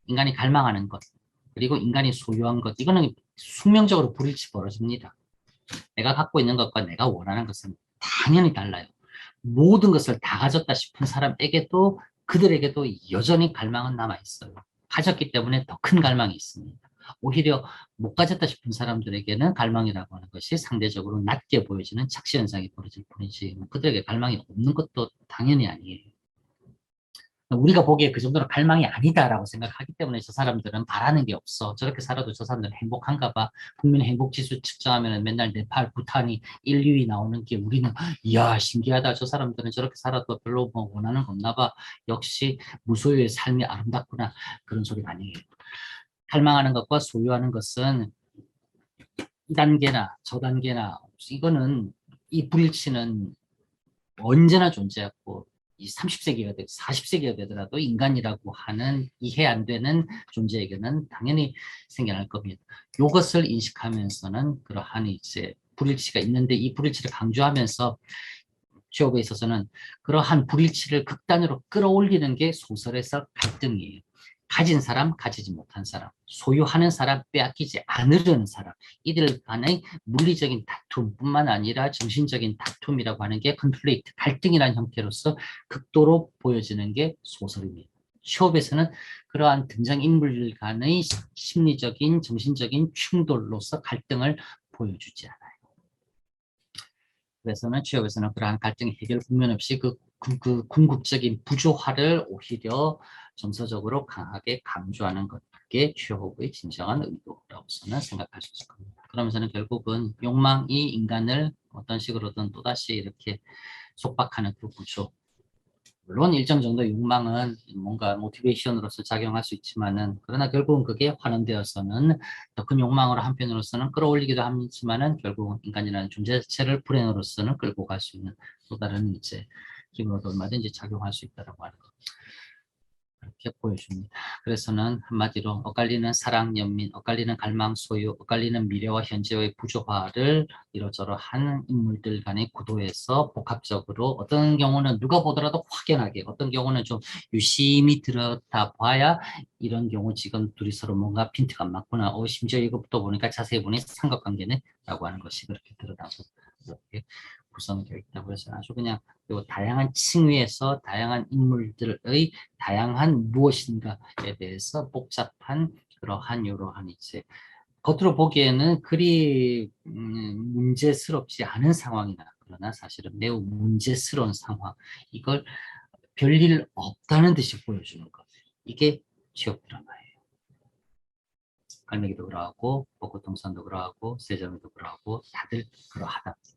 인간이 갈망하는 것, 그리고 인간이 소유한 것, 이거는 숙명적으로 불일치 벌어집니다. 내가 갖고 있는 것과 내가 원하는 것은 당연히 달라요. 모든 것을 다 가졌다 싶은 사람에게도 그들에게도 여전히 갈망은 남아있어요. 가졌기 때문에 더 큰 갈망이 있습니다. 오히려 못 가졌다 싶은 사람들에게는 갈망이라고 하는 것이 상대적으로 낮게 보여지는 착시 현상이 벌어질 뿐이지 그들에게 갈망이 없는 것도 당연히 아니에요. 우리가 보기에 그 정도는 갈망이 아니다라고 생각하기 때문에 저 사람들은 바라는 게 없어. 저렇게 살아도 저 사람들은 행복한가 봐. 국민 행복지수 측정하면 맨날 네팔, 부탄이 1, 2위 나오는 게 우리는 이야 신기하다. 저 사람들은 저렇게 살아도 별로 뭐 원하는 거 없나 봐. 역시 무소유의 삶이 아름답구나. 그런 소리가 아니에요. 갈망하는 것과 소유하는 것은 이 단계나 저 단계나 이거는 이 불일치는 언제나 존재하고 이 30세기가 되고 40세기가 되더라도 인간이라고 하는 이해 안 되는 존재에게는 당연히 생겨날 겁니다. 이것을 인식하면서는 그러한 이제 불일치가 있는데 이 불일치를 강조하면서 취업에 있어서는 그러한 불일치를 극단으로 끌어올리는 게 소설에서 갈등이에요. 가진 사람, 가지지 못한 사람, 소유하는 사람, 빼앗기지 않으려는 사람, 이들 간의 물리적인 다툼뿐만 아니라 정신적인 다툼이라고 하는 게 컨플릭트, 갈등이라는 형태로서 극도로 보여지는 게 소설입니다. 취업에서는 그러한 등장인물 간의 심리적인, 정신적인 충돌로서 갈등을 보여주지 않아요. 그래서는 취업에서는 그러한 갈등 해결 국면 없이 그 궁극적인 부조화를 오히려 정서적으로 강하게 강조하는 것게 취업의 진정한 의도라고서는 생각할 수 있을 겁니다. 그러면서는 결국은 욕망이 인간을 어떤 식으로든 또다시 이렇게 속박하는 그 구조. 물론 일정 정도 욕망은 뭔가 모티베이션으로서 작용할 수 있지만은, 그러나 결국은 그게 환원되어서는 더 큰 욕망으로 한편으로서는 끌어올리기도 하지만은, 결국은 인간이라는 존재 자체를 불행으로서는 끌고 갈 수 있는 또 다른 이제 힘으로도 얼마든지 작용할 수 있다라고 하는 것. 그렇게 보여줍니다. 그래서는 한마디로 엇갈리는 사랑, 연민, 엇갈리는 갈망, 소유, 엇갈리는 미래와 현재의 부조화를 이러저러한 인물들 간의 구도에서 복합적으로, 어떤 경우는 누가 보더라도 확연하게, 어떤 경우는 좀 유심히 들여다봐야 이런 경우 지금 둘이 서로 뭔가 핀트가 안 맞구나, 심지어 이것부터 보니까 자세히 보니 삼각관계네 라고 하는 것이 그렇게 드러나고 그렇게 구성되어 있다고 해서 아주 그냥 요 다양한 층위에서 다양한 인물들의 다양한 무엇인가에 대해서 복잡한 그러한 이러한 이제 겉으로 보기에는 그리 문제스럽지 않은 상황이나, 그러나 사실은 매우 문제스러운 상황, 이걸 별일 없다는 듯이 보여주는 것, 이게 취업 드라마예요. 갈매기도 그러하고 벚꽃동산도 그러하고 세점에도 그러하고 다들 그러하답니다.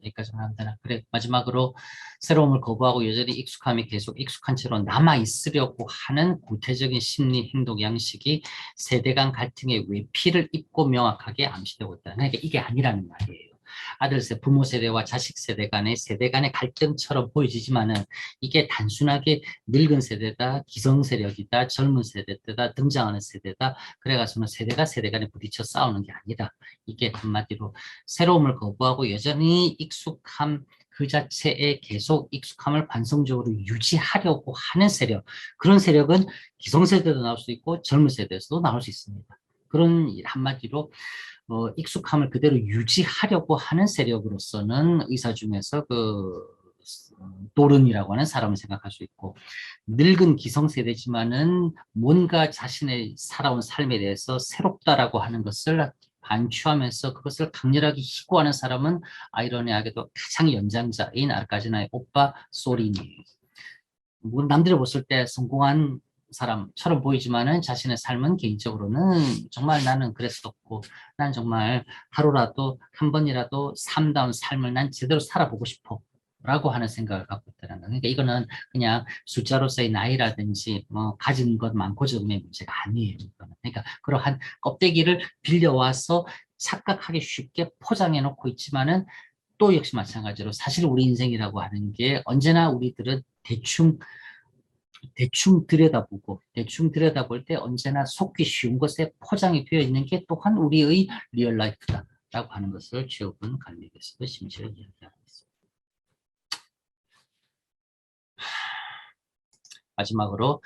여기까지만 하면 되나? 그래, 마지막으로 새로움을 거부하고 여전히 익숙함이 계속 익숙한 채로 남아있으려고 하는 구태적인 심리 행동 양식이 세대 간 갈등의 외피를 입고 명확하게 암시되고 있다. 그러니까 이게 아니라는 말이에요. 부모 세대와 자식 세대 간의 갈등처럼 보여지지만은, 이게 단순하게 늙은 세대다, 기성 세력이다, 젊은 세대다, 등장하는 세대다, 그래가지고는 세대 간에 부딪혀 싸우는 게 아니라, 이게 한마디로 새로움을 거부하고 여전히 익숙함 그 자체에 계속 익숙함을 반성적으로 유지하려고 하는 세력, 그런 세력은 기성세대도 나올 수 있고 젊은 세대에서도 나올 수 있습니다. 그런 한마디로 익숙함을 그대로 유지하려고 하는 세력으로서는 의사 중에서 도른이라고 하는 사람을 생각할 수 있고, 늙은 기성세대지만은 뭔가 자신의 살아온 삶에 대해서 새롭다라고 하는 것을 반추하면서 그것을 강렬하게 희구하는 사람은 아이러니하게도 가장 연장자인 아르카지나의 오빠 소린이에요. 남들이 봤을 때 성공한 사람처럼 보이지만은 자신의 삶은 개인적으로는 정말 나는 그랬었고, 난 정말 하루라도 한 번이라도 삶다운 삶을 난 제대로 살아보고 싶어 라고 하는 생각을 갖고 있다는 거예요. 그러니까 이거는 그냥 숫자로서의 나이라든지 뭐 가진 것 많고 적음의 문제가 아니에요. 그러니까 그러한 껍데기를 빌려와서 착각하기 쉽게 포장해 놓고 있지만은, 또 역시 마찬가지로 사실 우리 인생이라고 하는 게 언제나 우리들은 대충 들여다볼 때 언제나 속기 쉬운 것에 포장이 되어 있는 게 또한 우리의 리얼 라이프다라고 하는 것을 최욱은 갈릭에서도 심지어 이야기하고 있습니다. 마지막으로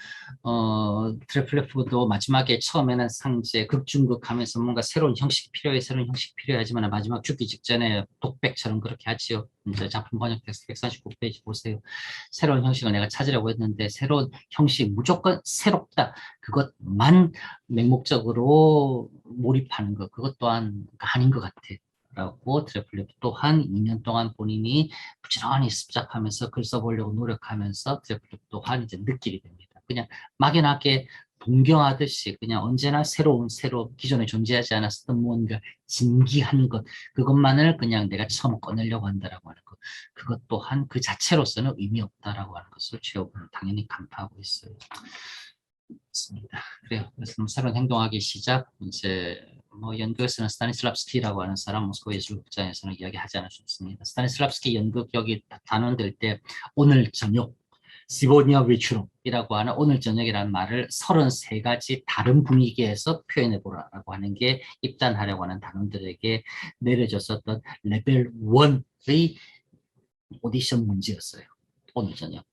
트래플레프도 마지막에 처음에는 상제 극중극 하면서 뭔가 새로운 형식이 필요해, 새로운 형식이 필요하지만 마지막 죽기 직전에 독백처럼 그렇게 하지요. 이제 작품 번역 텍스트 139페이지 보세요. 새로운 형식을 내가 찾으려고 했는데 새로운 형식 무조건 새롭다, 그것만 맹목적으로 몰입하는 것, 그것 또한 아닌 것 같아 라고 트래플레프 또한 2년 동안 본인이 부지런히 습작하면서 글 써보려고 노력하면서 트래플레프 또한 이제 느끼게 됩니다. 그냥 막연하게 동경하듯이 그냥 언제나 새로운 기존에 존재하지 않았었던 무언가 진기한 것, 그것만을 그냥 내가 처음 꺼내려고 한다라고 하는 것, 그것 또한 그 자체로서는 의미 없다라고 하는 것을 최욱은 당연히 간파하고 있어요. 있습니다. 그래요. 그래서 새로운 행동하기 시작, 이제 뭐 연극에서는 스타니슬랍스키라고 하는 사람, 모스크바 예술극장에서는 이야기하지 않을 수 없습니다. 스타니슬랍스키 연극 여기 단원될 때 오늘 저녁 시보니아 위추롭이라고 하는 오늘 저녁이라는 말을 33가지 다른 분위기에서 표현해 보라라고 하는 게 입단하려고 하는 단원들에게 내려졌었던 레벨 1의 오디션 문제였어요. 오늘 저녁.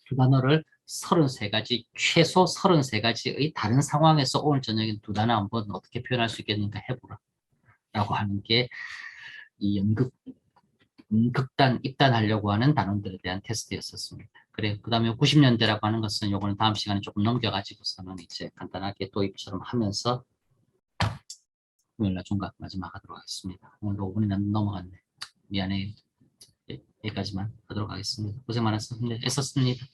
두 단어를 33가지, 최소 33가지의 다른 상황에서 오늘 저녁에 두 단어 한번 어떻게 표현할 수 있겠는가 해보라 라고 하는 게 이 극단 입단하려고 하는 단원들에 대한 테스트였었습니다. 그래, 그 다음에 90년대라고 하는 것은 요거는 다음 시간에 조금 넘겨가지고서는 이제 간단하게 도입처럼 하면서 금요일날 종각 마지막 하도록 하겠습니다. 오늘도 5분이 넘어갔네. 미안해요. 여기까지만 하도록 하겠습니다. 고생 많았습니다. 애썼습니다.